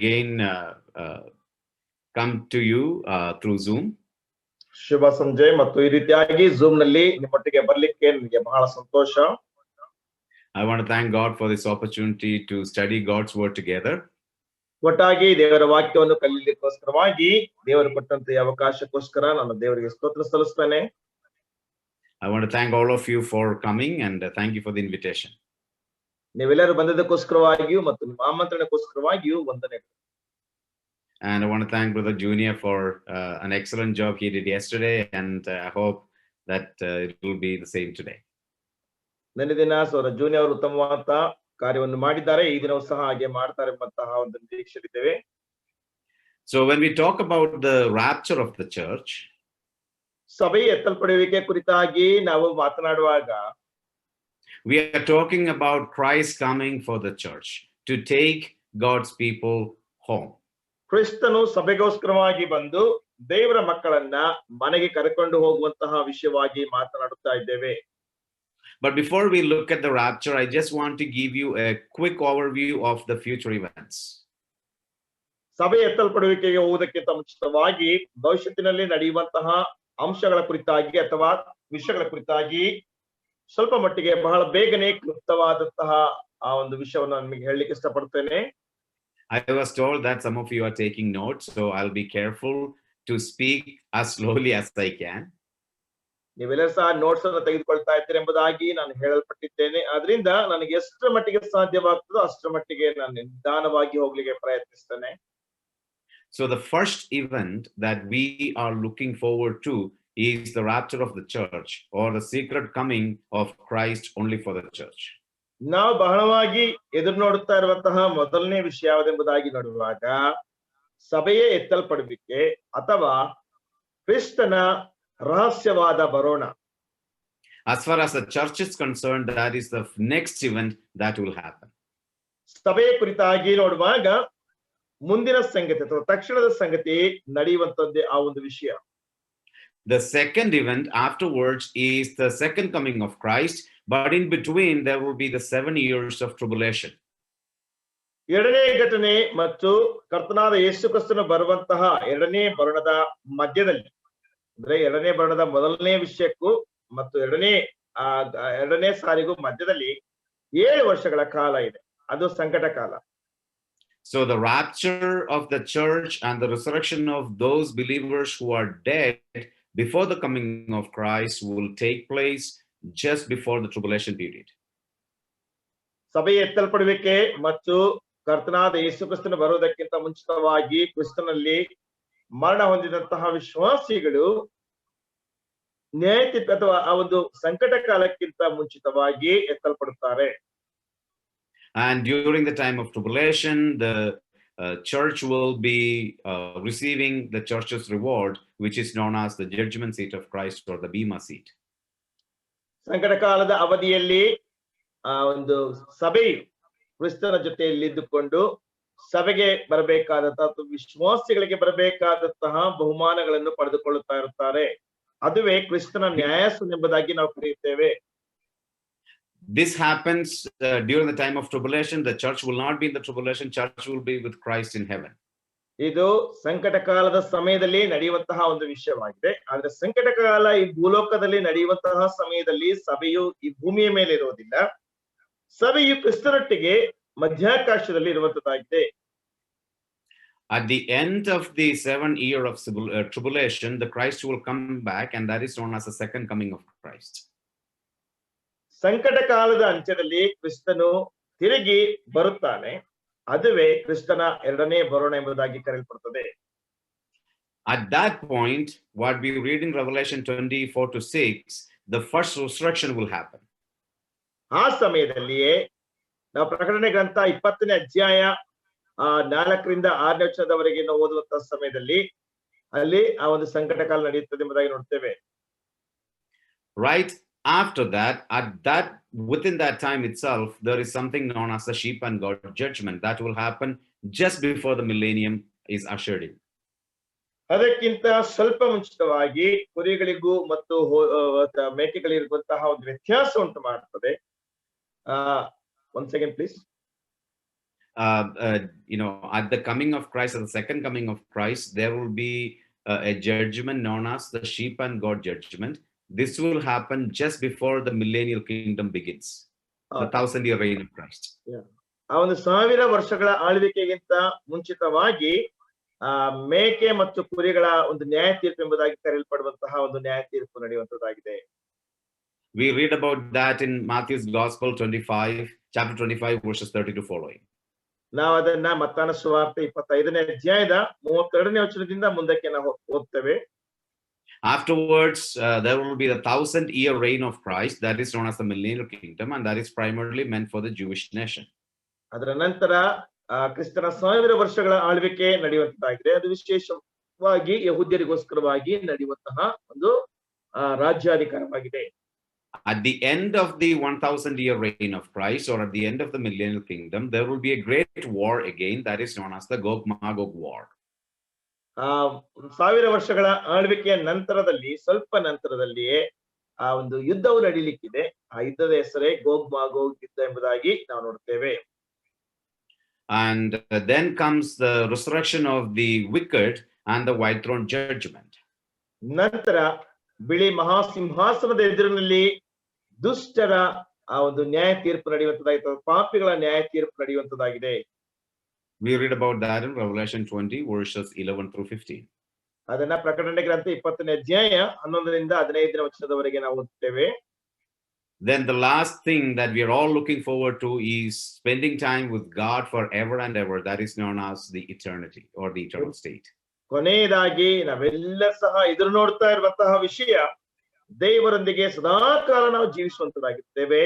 again come to you through Zoom. ಶುಭ ಸಂಜೆ ಮತ್ತು ಈ ರೀತಿಯಾಗಿ Zoom ನಲ್ಲಿ ನಿಮ್ಮೊಟ್ಟಿಗೆ ಬರ್ಲಿಕ್ಕೆ ನನಗೆ ಬಹಳ ಸಂತೋಷ. I want to thank God for this opportunity to study God's word together. ಒಟ್ಟಾಗಿ ದೇವರ ವಾಕ್ಯವನ್ನು ಕಲಿಯಲಿಕ್ಕೋಸ್ಕರವಾಗಿ ದೇವರು ಕೊಟ್ಟಂತ ಅವಕಾಶಕ್ಕೋಸ್ಕರ ನಾನು ದೇವರಿಗೆ ಸ್ತೋತ್ರ ಸಲ್ಲಿಸ್ತೇನೆ. I want to thank all of you for coming and thank you for the invitation. ನೀವೆಲ್ಲರೂ ಬಂದದಕ್ಕೋಸ್ಕರವಾಗಿಯೂ ಮತ್ತು ನಿಮ್ಮ ಆಮಂತ್ರಣಕ್ಕೋಸ್ಕರವಾಗಿಯೂ ವಂದನೆಗಳು. And I want to thank Brother Junior for an excellent job he did yesterday, and I hope that it will be the same today. ನೆನ್ನೆ ದಿನ ಸೋದರ junior ಅವರು ಉತ್ತಮವಾದ ಕಾರ್ಯವನ್ನು ಮಾಡಿದ್ದಾರೆ, ಈ ದಿನವೂ ಸಹ ಹಾಗೆ ಮಾಡ್ತಾರೆ ಎಂಬಂತಹ ಒಂದು ನಿರೀಕ್ಷೆಯಿದ್ದೇವೆ. So when we talk about the rapture of the church, ಸಭೆಯ ಎತ್ತಲ್ಪಡುವಿಕೆ ಕುರಿತಾಗಿ ನಾವು ಮಾತನಾಡುವಾಗ we are talking about Christ coming for the church to take God's people home. ಕ್ರಿಸ್ತನು ಸಭೆಗೋಸ್ಕರವಾಗಿ ಬಂದು ದೇವರ ಮಕ್ಕಳನ್ನ ಮನೆಗೆ ಕರೆಕೊಂಡು ಹೋಗುವಂತಹ ವಿಷಯವಾಗಿ ಮಾತನಾಡುತ್ತಾ ಇದ್ದೇವೆ. But before we look at the rapture, I just want to give you a quick overview of the future events. ಸಭೆ ಎತ್ತಲ್ಪಡುವಿಕೆಗೆ ಹೋಗುವುದಕ್ಕಿಂತ ಮುಂಚಿತವಾಗಿ ಭವಿಷ್ಯತ್ತಿನಲ್ಲಿ ನಡೆಯುವಂತಹ ಅಂಶಗಳ ಕುರಿತಾಗಿ ಅಥವಾ ವಿಷಯಗಳ ಕುರಿತಾಗಿ ಸ್ವಲ್ಪ ಮಟ್ಟಿಗೆ ಬಹಳ ಬೇಗನೆ ಕ್ಲುಪ್ತವಾದಂತಹ ಆ ಒಂದು ವಿಷಯವನ್ನು ನಿಮಗೆ ಹೇಳಲಿಕ್ಕೆ ಇಷ್ಟಪಡ್ತೇನೆ. I was told that some of you are taking notes, so I'll be careful to speak as slowly as I can. ನೀವೆಲ್ಲರೂ ಸಹ ನೋಟ್ಸ್ ಅನ್ನು ತೆಗೆದುಕೊಳ್ತಾ ಇದ್ದೀರಿ ಎಂಬುದಾಗಿ ನಾನು ಹೇಳಲ್ಪಟ್ಟಿದ್ದೇನೆ. ಆದ್ರಿಂದ ನನಗೆ ಎಷ್ಟರ ಮಟ್ಟಿಗೆ ಸಾಧ್ಯವಾಗ್ತದೋ ಅಷ್ಟರ ಮಟ್ಟಿಗೆ ನಾನು ನಿಧಾನವಾಗಿ ಹೋಗ್ಲಿಕ್ಕೆ ಪ್ರಯತ್ನಿಸ್ತೇನೆ. So the first event that we are looking forward to is the rapture of the church, or the secret coming of Christ only for the church. ನಾವು ಬಹಳವಾಗಿ ಎದುರು ನೋಡುತ್ತಾ ಇರುವಂತಹ ಮೊದಲನೇ ವಿಷಯ ಯಾವುದೆಂಬುದಾಗಿ ನೋಡುವಾಗ ಸಭೆಯೇ ಎತ್ತಲ್ಪಡುವಿಕೆ ಅಥವಾ ಕ್ರಿಸ್ತನ ರಹಸ್ಯವಾದ ಬರೋಣ. As far as the church is concerned, that is the next event that will happen. ಸಭೆಯ ಕುರಿತಾಗಿ ನೋಡುವಾಗ ಮುಂದಿನ ಸಂಗತಿ ಅಥವಾ ತಕ್ಷಣದ ಸಂಗತಿ ನಡೆಯುವಂತದ್ದೇ ಆ ಒಂದು ವಿಷಯ. The second event afterwards is the second coming of Christ, but in between there will be the 7 years of tribulation. ಎರಡನೇ ಘಟನೆ ಮತ್ತು ಕರ್ತನಾದ ಯೇಸು ಕ್ರಿಸ್ತನು ಬರುವಂತಹ ಎರಡನೇ ಬರಣದ ಮಧ್ಯದಲ್ಲಿ, ಅಂದ್ರೆ ಎರಡನೇ ಬರಣದ ಮೊದಲನೇ ವಿಷಯಕ್ಕೂ ಮತ್ತು ಎರಡನೇ ಸಾರಿಗೂ ಮಧ್ಯದಲ್ಲಿ 7 ವರ್ಷಗಳ ಕಾಲ ಇದೆ. ಅದು ಸಂಕಟ ಕಾಲ. So the rapture of the church and the resurrection of those believers who are dead before the coming of Christ will take place just before the tribulation period. ಸಭೆಯ ಎತ್ತಲ್ಪಡುವಿಕೆ ಮತ್ತು ಕರ್ತನಾದ ಯೇಸು ಕ್ರಿಸ್ತನು ಬರುವುದಕ್ಕಿಂತ ಮುಂಚಿತವಾಗಿ ಕ್ರಿಸ್ತನಲ್ಲಿ ಮರಣ ಹೊಂದಿದಂತಹ ವಿಶ್ವಾಸಿಗಳು ನ್ಯಾಯತೀರ್ಪು ಅಥವಾ ಆ ಒಂದು ಸಂಕಟ ಕಾಲಕ್ಕಿಂತ ಮುಂಚಿತವಾಗಿ ಎತ್ತಲ್ಪಡುತ್ತಾರೆ. And during the time of tribulation, the church will be receiving the church's reward, which is known as the judgment seat of Christ, or the Bema seat. ಸಂಕಟ ಕಾಲದ ಅವಧಿಯಲ್ಲಿ ಆ ಒಂದು ಸಭೆಯು ಕ್ರಿಸ್ತನ ಜೊತೆಯಲ್ಲಿ ಇದ್ದುಕೊಂಡು ಸಭೆಗೆ ಬರಬೇಕಾದಂತಹ ವಿಶ್ವಾಸಿಗಳಿಗೆ ಬರಬೇಕಾದಂತಹ ಬಹುಮಾನಗಳನ್ನು ಪಡೆದುಕೊಳ್ಳುತ್ತಾ ಇರುತ್ತಾರೆ. ಅದುವೇ ಕ್ರಿಸ್ತನ ನ್ಯಾಯಾಸನ ಎಂಬುದಾಗಿ ನಾವು ಕರೆಯುತ್ತೇವೆ. This happens during the time of tribulation. The church will not be in the tribulation. Church will be with Christ in heaven. ಇದು ಸಂಕಟ ಕಾಲದ ಸಮಯದಲ್ಲಿ ನಡೆಯುವಂತಹ ಒಂದು ವಿಷಯವಾಗಿದೆ. ಆದ್ರೆ ಸಂಕಟ ಕಾಲ ಈ ಭೂಲೋಕದಲ್ಲಿ ನಡೆಯುವಂತಹ ಸಮಯದಲ್ಲಿ ಸಭೆಯು ಈ ಭೂಮಿಯ ಮೇಲೆ ಇರುವುದಿಲ್ಲ. ಸಭೆಯು ಕ್ರಿಸ್ತನೊಟ್ಟಿಗೆ ಮಧ್ಯಾಕಾಶದಲ್ಲಿ ಇರುವಂತದ್ದಾಗಿದೆ. At the end of the 7 year of tribulation, the Christ will come back, and that is known as the second coming of Christ. ಸಂಕಟ ಕಾಲದ ಅಂತ್ಯದಲ್ಲಿ ಕ್ರಿಸ್ತನು ತಿರುಗಿ ಬರುತ್ತಾನೆ. ಅದುವೇ ಕ್ರಿಸ್ತನ ಎರಡನೇ ಬರೋಣ ಎಂಬುದಾಗಿ ಕರೆಯಲ್ಪಡುತ್ತದೆ. At that point, what we read in Revelation 24-6, the first resurrection will happen. ಆ ಸಮಯದಲ್ಲಿಯೇ ನಾವು ಪ್ರಕಟಣೆ ಗ್ರಂಥ 20ನೇ ಅಧ್ಯಾಯ 4ರಿಂದ 6ನೇ ವಚನದವರೆಗೆ ನಾವು ಓದುವಂತಹ ಸಮಯದಲ್ಲಿ ಅಲ್ಲಿ ಆ ಒಂದು ಸಂಕಟ ಕಾಲ ನಡೆಯುತ್ತದೆ ಎಂಬುದಾಗಿ ನೋಡ್ತೇವೆ. Right after that, within that time itself, there is something known as the sheep and goat judgment that will happen just before the millennium is ushered in. ಅದಕ್ಕಿಂತ ಸ್ವಲ್ಪ ಮುಂಚಿತವಾಗಿ ಕುರಿಗಳಿಗೂ ಮತ್ತು ಮೇಕೆಗಳಿರುವಂತಹ ಒಂದು ವ್ಯತ್ಯಾಸ ಉಂಟು ಮಾಡುತ್ತದೆ. One second, please. at the coming of Christ, at the second coming of Christ, there will be a judgment known as the sheep and goat judgment. This will happen just before the millennial kingdom begins, the 1,000-year reign of Christ. ಆ ಒಂದು 1000 ವರ್ಷಗಳ ಆಳ್ವಿಕೆಗಿಂತ ಮುಂಚಿತವಾಗಿ ಮೇಕೆ ಮತ್ತು ಕುರಿಗಳ ಒಂದು ನ್ಯಾಯ ತೀರ್ಪು ಎಂಬುದಾಗಿ ಕರೆಯಲ್ಪಡುವಂತಹ ಒಂದು ನ್ಯಾಯ ತೀರ್ಪು ನಡೆಯುವಂತದ್ದಾಗಿದೆ. We read about that in Matthew's Gospel 25, chapter 25, verses 30 to following. ನಾವು ಅದನ್ನ ಮತ್ತಾಯನ ಸುವಾರ್ತೆ 25ನೇ ಅಧ್ಯಾಯದ 32ನೇ ವಚನದಿಂದ ಮುಂದಕ್ಕೆ ನಾವು ಓದ್ತೇವೆ. Afterwards, there will be the 1,000-year reign of Christ, that is known as the millennial kingdom, and that is primarily meant for the Jewish nation. ಅದರ ನಂತರ ಕ್ರಿಸ್ತನ 1000 ವರ್ಷಗಳ ಆಳ್ವಿಕೆ ನಡೆಯುವಂತದ್ದಾಗಿದೆ. ಅದು ವಿಶೇಷವಾಗಿ ಯಹೂದ್ಯರಿಗೋಸ್ಕರವಾಗಿ ನಡೆಯುವಂತಹ ಒಂದು ರಾಜ್ಯಾಧಿಕಾರವಾಗಿದೆ. At the end of the 1,000-year reign of Christ, or at the end of the millennial kingdom, there will be a great war again, that is known as the Gog-Magog war. 1000 ವರ್ಷಗಳ ಆಳ್ವಿಕೆಯ ನಂತರದಲ್ಲಿ, ಸ್ವಲ್ಪ ನಂತರದಲ್ಲಿಯೇ ಆ ಒಂದು ಯುದ್ಧವು ನಡೀಲಿಕ್ಕಿದೆ. ಆ ಯುದ್ಧದ ಹೆಸರೇ ಗೋಗ್-ಮಾಗೋಗ್ ಯುದ್ಧ ಎಂಬುದಾಗಿ ನಾವು ನೋಡ್ತೇವೆ. And then comes the resurrection of the wicked and the white throne judgment. ನಂತರ ಬಿಳಿ ಮಹಾಸಿಂಹಾಸನದ ಎದುರಿನಲ್ಲಿ ದುಷ್ಟರ ಆ ಒಂದು ನ್ಯಾಯ ತೀರ್ಪು ನಡೆಯುವಂತದ್ದಾಗಿದೆ, ಪಾಪಿಗಳ ನ್ಯಾಯ ತೀರ್ಪು ನಡೆಯುವಂತದ್ದಾಗಿದೆ. We read about that in Revelation 20, verses 11 through 15. ಅದನ್ನ ಪ್ರಕಟಣೆ ಗ್ರಂಥ 20ನೇ ಅಧ್ಯಾಯ 11ರಿಂದ 15ನೇ ವಚನದವರೆಗೆ ನಾವು ಓದ್ತೇವೆ. Then the last thing that we are all looking forward to is spending time with God forever and ever. That is known as the eternity or the eternal state. ಕೊನೆಯದಾಗಿ ನಾವೆಲ್ಲ ಸಹ ಎದುರು ನೋಡ್ತಾ ಇರುವಂತಹ ವಿಷಯ, ದೇವರೊಂದಿಗೆ ಸದಾಕಾಲ ನಾವು ಜೀವಿಸುವಂತದಾಗಿರ್ತೇವೆ.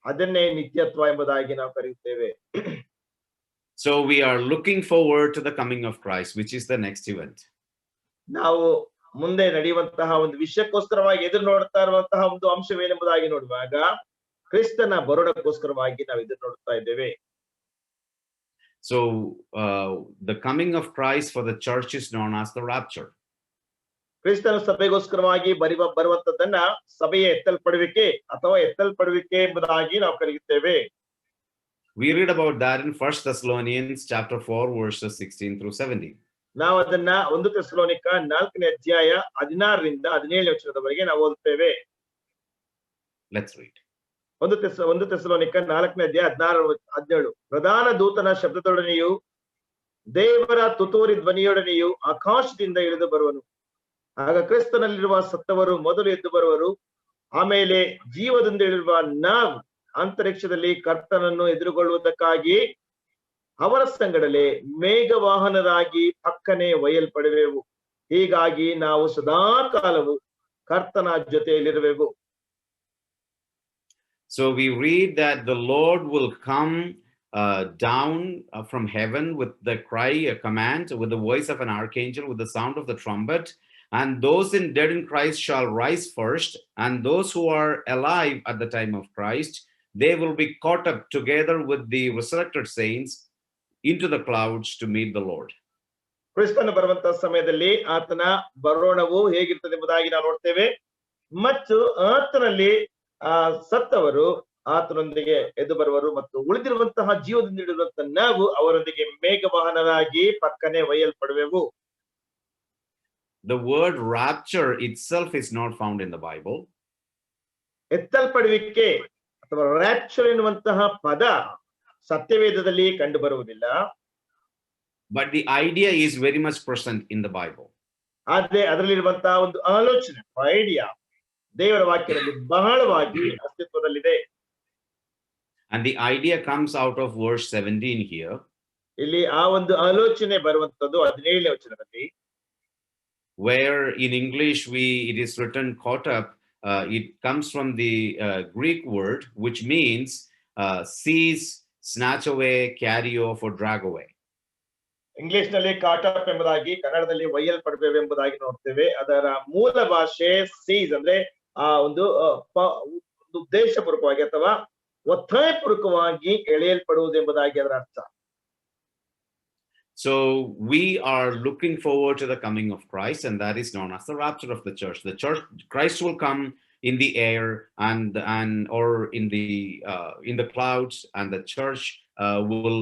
ಅದನ್ನೇ ನಿತ್ಯತ್ವ ಎಂಬುದಾಗಿ ನಾವು ಕರೆಯುತ್ತೇವೆ. So we are looking forward to the coming of Christ, which is the next event. ನಾವು ಮುಂದೆ ನಡೆಯುವಂತಹ ಒಂದು ವಿಷಯಕ್ಕೋಸ್ಕರವಾಗಿ ಎದುರು ನೋಡ್ತಾ ಇರುವಂತಹ ಒಂದು ಅಂಶವೇನೆಂಬುದಾಗಿ ನೋಡುವಾಗ, ಕ್ರಿಸ್ತನ ಬರೋಣಕ್ಕೋಸ್ಕರವಾಗಿ ನಾವು ಎದುರು ನೋಡ್ತಾ ಇದ್ದೇವೆ. So the coming of Christ for the church is known as the rapture. ಕ್ರಿಸ್ತನ ಸಭೆಗೋಸ್ಕರವಾಗಿ ಬರುವಂತದ್ದನ್ನ ಸಭೆಯ ಎತ್ತಲ್ಪಡುವಿಕೆ ಅಥವಾ ಎತ್ತಲ್ಪಡುವಿಕೆ ಎಂಬುದಾಗಿ ನಾವು ಕರೆಯುತ್ತೇವೆ. We read about that in 1 Thessalonians chapter 4, verses 16 through 17. ನಾವು ಅದನ್ನ 1 ಥೆಸಲೋನಿಕ 4ನೇ ಅಧ್ಯಾಯ 16ರಿಂದ 17ನೇ ವಚನದವರೆಗೆ ನಾವು ಓದುತ್ತೇವೆ. Let's read. 1 ಥೆಸಲೋನಿಕ 4ನೇ ಅಧ್ಯಾಯ 16 17. ಪ್ರಧಾನ ದೂತನ ಶಬ್ದದೊಡನೆಯೂ ದೇವರ ತುತ್ತೂರಿ ಧ್ವನಿಯೊಡನೆಯೂ ಆಕಾಶದಿಂದ ಇಳಿದು ಬರುವನು. ಆಗ ಕ್ರಿಸ್ತನಲ್ಲಿರುವ ಸತ್ತವರು ಮೊದಲು ಎದ್ದು ಬರುವರು. ಆಮೇಲೆ ಜೀವದಿಂದ ಇಳಿರುವ ನಾವು ಅಂತರಿಕ್ಷದಲ್ಲಿ ಕರ್ತನನ್ನು ಎದುರುಗೊಳ್ಳುವುದಕ್ಕಾಗಿ ಅವರ ಸಂಗಡಲೇ ಮೇಘವಾಹನರಾಗಿ ಪಕ್ಕನೆ ಒಯ್ಯಲ್ಪಡುವೆವು. ಹೀಗಾಗಿ ನಾವು ಸದಾಕಾಲವು ಕರ್ತನ ಜೊತೆಯಲ್ಲಿರುವೆವು. So we read that the Lord will come down from heaven with the cry, a command, with the voice of an archangel, with the sound of the trumpet, and those dead in Christ shall rise first, and those who are alive at the time of Christ, they will be caught up together with the resurrected saints into the clouds to meet the Lord. ಕ್ರಿಸ್ತನ ಬರುವಂತಹ ಸಮಯದಲ್ಲಿ ಆತನ ಬರೋಣವು ಹೇಗಿರ್ತದೆ ಎಂಬುದಾಗಿ ನಾವು ನೋಡ್ತೇವೆ. ಮತ್ತು ಆತನಲ್ಲಿ ಸತ್ತವರು ಆತನೊಂದಿಗೆ ಎದ್ದು ಬರುವರು ಮತ್ತು ಉಳಿದಿರುವಂತಹ ಜೀವದಿಂದ ಇಡುವಂತಹ ನಾವು ಅವರೊಂದಿಗೆ ಮೇಘವಾಹನರಾಗಿ ಪಕ್ಕನೆ ಒಯ್ಯಲ್ಪಡುವೆವು. The word rapture itself is not found in the Bible. ಎತ್ತಲ್ಪಡುವಿಕೆ ಅಥವಾ ರ್ಯಾಪ್ಚರ್ ಎನ್ನುವಂತಹ ಪದ ಸತ್ಯವೇದದಲ್ಲಿ ಕಂಡು ಬರುವುದಿಲ್ಲ. But the idea is very much present in the Bible. ಆದ್ರೆ ಅದರಲ್ಲಿರುವಂತಹ ಒಂದು ಆಲೋಚನೆ, ಐಡಿಯಾ ದೇವರ ವಾಕ್ಯದಲ್ಲಿ ಬಹಳವಾಗಿ ಅಸ್ತಿತ್ವದಲ್ಲಿದೆ. And the idea comes out of verse 17 here. ಇಲ್ಲಿ ಆ ಒಂದು ಆಲೋಚನೆ ಬರುವಂತದ್ದು 17ನೇ ವಚನದಲ್ಲಿ. Where in English it is written caught up. It comes from the Greek word which means seize, snatch away, carry off, or drag away. English ನಲ್ಲಿ ಕಾಟ್ up ಎಂಬುದಾಗಿ, ಕನ್ನಡದಲ್ಲಿ ಒಯ್ಯಲ್ಪಡುತ್ತೇವೆ ಎಂಬುದಾಗಿ ನೋಡ್ತೇವೆ. ಅದರ ಮೂಲ ಭಾಷೆ ಸೀಸ್ ಅಂದ್ರೆ ಆ ಒಂದು ಉದ್ದೇಶಪೂರ್ವಕವಾಗಿ ಅಥವಾ ಒತ್ತಾಯಪೂರ್ವಕವಾಗಿ ಎಳೆಯಲ್ಪಡುವುದು ಎಂಬುದಾಗಿ ಅದರ ಅರ್ಥ. So we are looking forward to the coming of Christ, and that is known as the rapture of the church. The church, Christ will come in the air or in the clouds, and the church will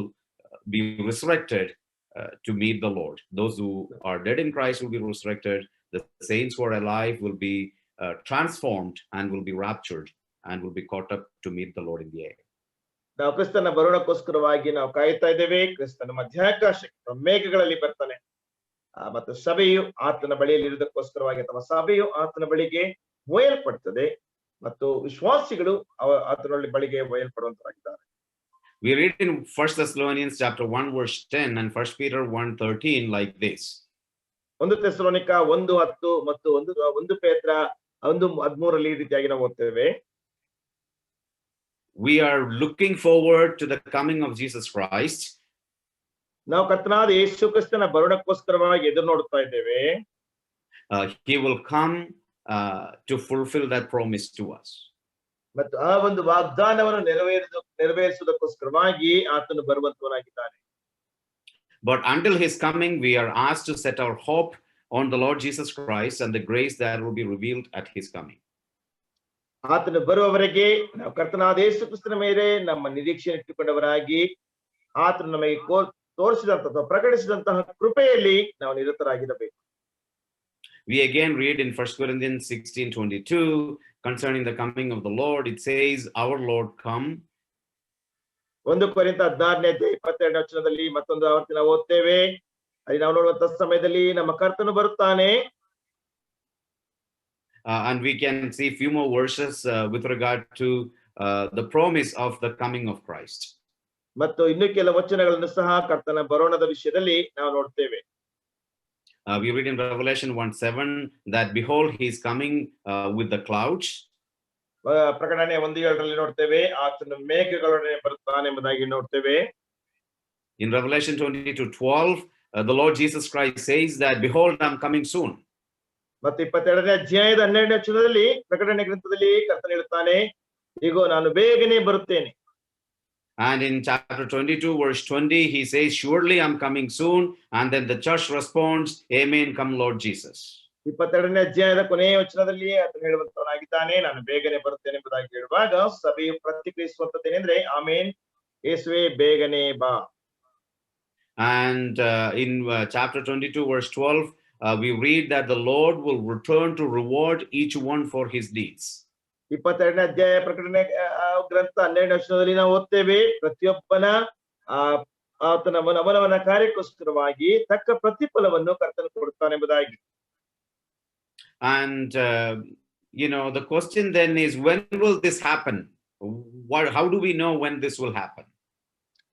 be resurrected to meet the Lord. Those who are dead in Christ will be resurrected. The saints who are alive will be transformed and will be raptured and will be caught up to meet the Lord in the air. ನಾವು ಕ್ರಿಸ್ತನ ಬರೋಣಕ್ಕೋಸ್ಕರವಾಗಿ ನಾವು ಕಾಯ್ತಾ ಇದ್ದೇವೆ. ಕ್ರಿಸ್ತನ ಮಧ್ಯಾಕಾಶಕ್ಕೆ ಮೇಘಗಳಲ್ಲಿ ಬರ್ತಾನೆ. ಮತ್ತು ಸಭೆಯು ಆತನ ಬಳಿಯಲ್ಲಿ ಇರುವುದಕ್ಕೋಸ್ಕರವಾಗಿ ಅಥವಾ ಸಭೆಯು ಆತನ ಬಳಿಗೆ ಒಯ್ಯಲ್ಪಡ್ತದೆ ಮತ್ತು ವಿಶ್ವಾಸಿಗಳು ಆತನ ಬಳಿಗೆ ಒಯ್ಯಲ್ಪಡುವಂತರಾಗಿದ್ದಾರೆ. We read in 1 Thessalonians chapter 1 verse 10 and 1 Peter 1:13 like this. 1 Thessalonica 1:10 ಮತ್ತು 1 ಪೇತ್ರ 1:13 ಈ ರೀತಿಯಾಗಿ ನಾವು ಓದ್ತೇವೆ. We are looking forward to the coming of Jesus Christ. ನಾವು ಕರ್ತನಾದ ಯೇಸು ಕ್ರಿಸ್ತನ ಬರೋಣಕ್ಕೋಸ್ಕರವಾಗಿ ಎದುರು ನೋಡ್ತಾ ಇದ್ದೇವೆ. He will come to fulfill that promise to us. ಮತ್ತು ಆ ಒಂದು ವಾಗ್ದಾನವನ್ನು ನೆರವೇರಿಸುವುದಕ್ಕೋಸ್ಕರವಾಗಿ ಆತನು ಬರುವಂತವನಾಗಿದ್ದಾನೆ. But until his coming, we are asked to set our hope on the Lord Jesus Christ and the grace that will be revealed at his coming. ಆತನು ಬರುವವರೆಗೆ ನಾವು ಕರ್ತನಾದ ಯೇಸು ಕ್ರಿಸ್ತನ ಮೇಲೆ ನಮ್ಮ ನಿರೀಕ್ಷೆ ಇಟ್ಟುಕೊಂಡವರಾಗಿ ಆತನು ನಮಗೆ ತೋರಿಸಿದಂತಹ ಅಥವಾ ಪ್ರಕಟಿಸಿದಂತಹ ಕೃಪೆಯಲ್ಲಿ ನಾವು ನಿರತರಾಗಿರಬೇಕು. We again read in 1 Corinthians 16:22 concerning the coming of the Lord. It says, "Our Lord come." 1 ಕೊರಿಂಥ 16:22 ವಚನದಲ್ಲಿ ಮತ್ತೊಂದು ಆವರ್ತಿ ನಾವು ಓದ್ತೇವೆ. ಅಲ್ಲಿ ನಾವು ನೋಡುವಂತ ಸಮಯದಲ್ಲಿ ನಮ್ಮ ಕರ್ತನು ಬರುತ್ತಾನೆ. And we can see a few more verses with regard to the promise of the coming of Christ. ಮತ್ತು ಇನ್ನು ಕೆಲವು ವಚನಗಳನ್ನು ಸಹ ಕರ್ತನ ಬರೋಣದ ವಿಷಯದಲ್ಲಿ ನಾವು ನೋಡ್ತೇವೆ. We read in Revelation 1:7 that behold he is coming with the clouds. ಪ್ರಕಟಣೆ 1:7 ನೋಡ್ತೇವೆ ಆತನು ಮೇಘಗಳೊಡನೆ ಬರುತ್ತಾನೆ ಎಂಬುದಾಗಿ ನೋಡ್ತೇವೆ. In Revelation 22:12 the Lord Jesus Christ says that behold I am coming soon. ಮತ್ತು 22ನೇ ಅಧ್ಯಾಯದ 12ನೇ ವಚನದಲ್ಲಿ ಪ್ರಕಟಣೆ ಗ್ರಂಥದಲ್ಲಿ ಕರ್ತನು ಹೇಳುತ್ತಾನೆ, ಇಗೋ ನಾನು ಬೇಗನೆ ಬರುತ್ತೇನೆ. And in chapter 22 verse 20 he says, surely I'm coming soon. And then the church responds, amen, come Lord Jesus. 22ನೇ ಅಧ್ಯಾಯದ ಕೊನೆಯ ವಚನದಲ್ಲಿ ಆತನು ಹೇಳುವಂತವನಾಗಿದ್ದಾನೆ, ನಾನು ಬೇಗನೆ ಬರುತ್ತೇನೆ ಎಂಬುದಾಗಿ ಹೇಳುವಾಗ ಸಭೆಯು ಪ್ರತಿಕ್ರಿಯಿಸುವಂತದ್ದೇನೆಂದ್ರೆ ಆಮೇನ್, ಯೇಸುವೇ ಬೇಗನೆ ಬಾ. And in chapter 22 verse 12 we read that the Lord will return to reward each one for his deeds. 22ನೇ ಅಧ್ಯಾಯ ಪ್ರಕಟಣೆ ಗ್ರಂಥ 12ನೇ ವಚನದಲ್ಲಿ ನಾವು ಓದ್ತೇವೆ, ಪ್ರತಿಯೊಬ್ಬನ ಆತನ ಅವನವನ ಕಾರ್ಯಕ್ಕೋಸ್ಕರವಾಗಿ ತಕ್ಕ ಪ್ರತಿಫಲವನ್ನು ಕರ್ತನು ಕೊಡುತ್ತಾನೆ ಎಂಬುದಾಗಿ. And the question then is, when will this happen? How do we know when this will happen?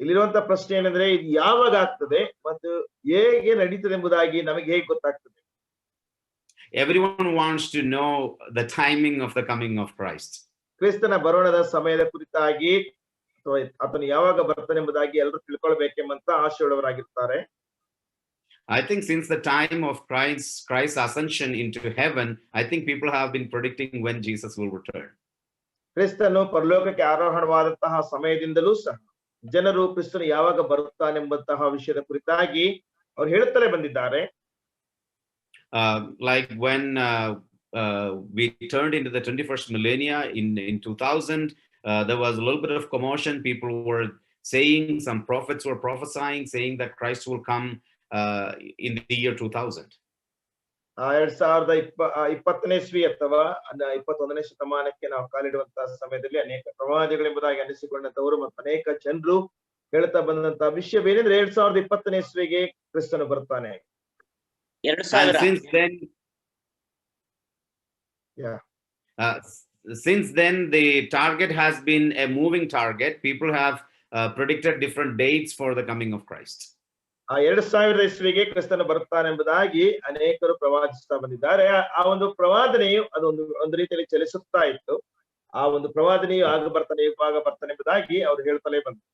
ಇಲ್ಲಿರುವಂತ ಪ್ರಶ್ನೆ ಏನಂದ್ರೆ ಇದು ಯಾವಾಗ ಆಗ್ತದೆ ಮತ್ತು ಹೇಗೆ ನಡೀತದೆ ಎಂಬುದಾಗಿ ನಮಗೆ ಹೇಗೆ ಗೊತ್ತಾಗ್ತದೆ? Everyone wants to know the timing of the coming of Christ. ಕ್ರಿಸ್ತನ ಬರೋಣದ ಸಮಯದ ಕುರಿತಾಗಿ ಅಥವಾ ಆತನು ಯಾವಾಗ ಬರ್ತಾನೆ ಎಂಬುದಾಗಿ ಎಲ್ಲರೂ ತಿಳ್ಕೊಳ್ಬೇಕೆಂಬಂತ ಆಶೆಯುಳ್ಳವರಾಗಿರ್ತಾರೆ. I think since the time of Christ's ascension into heaven, I think people have been predicting when Jesus will return. ಕ್ರಿಸ್ತನು ಪರಲೋಕಕ್ಕೆ ಆರೋಹಣವಾದಂತಹ ಸಮಯದಿಂದಲೂ ಸಹ ಜನರು ಕ್ರಿಸ್ತನು ಯಾವಾಗ ಬರುತ್ತಾನೆಂಬಂತಹ ವಿಷಯದ ಕುರಿತಾಗಿ ಅವರು ಹೇಳುತ್ತಲೇ ಬಂದಿದ್ದಾರೆ. Like when we turned into the 21st millennia in 2000, there was a little bit of commotion. People were saying, some prophets were prophesying, saying that Christ will come in the year 2000. 2020ನೇ ಇಸ್ವಿ ಅಥವಾ 21ನೇ ಶತಮಾನಕ್ಕೆ ನಾವು ಕಾಲಿಡುವಂತಹ ಸಮಯದಲ್ಲಿ ಅನೇಕ ಪ್ರವಾದಿಗಳೆಂಬುದಾಗಿ ಅನಿಸಿಕೊಂಡಂತವರು ಮತ್ತು ಅನೇಕ ಜನರು ಹೇಳ್ತಾ ಬಂದಂತಹ ವಿಷಯವೇನೆಂದ್ರೆ 2020ನೇ ಇಸ್ವಿಗೆ ಕ್ರಿಸ್ತನು ಬರ್ತಾನೆ. Since then the target has been a moving target. People have predicted different dates for the coming of Christ. 2000 ಇಸ್ವಿಗೆ ಕ್ರಿಸ್ತನು ಬರುತ್ತಾನೆ ಎಂಬುದಾಗಿ ಅನೇಕರು ಪ್ರವಾದಿಸ್ತಾ ಬಂದಿದ್ದಾರೆ. ಆ ಒಂದು ಪ್ರವಾದನೆಯು ಒಂದು ರೀತಿಯಲ್ಲಿ ಚಲಿಸುತ್ತಾ ಇತ್ತು. ಆ ಒಂದು ಪ್ರವಾದನೆಯು ಆಗ ಬರ್ತಾನೆ ಇವಾಗ ಬರ್ತಾನೆ ಎಂಬುದಾಗಿ ಅವರು ಹೇಳ್ತಲೇ ಬಂದರು.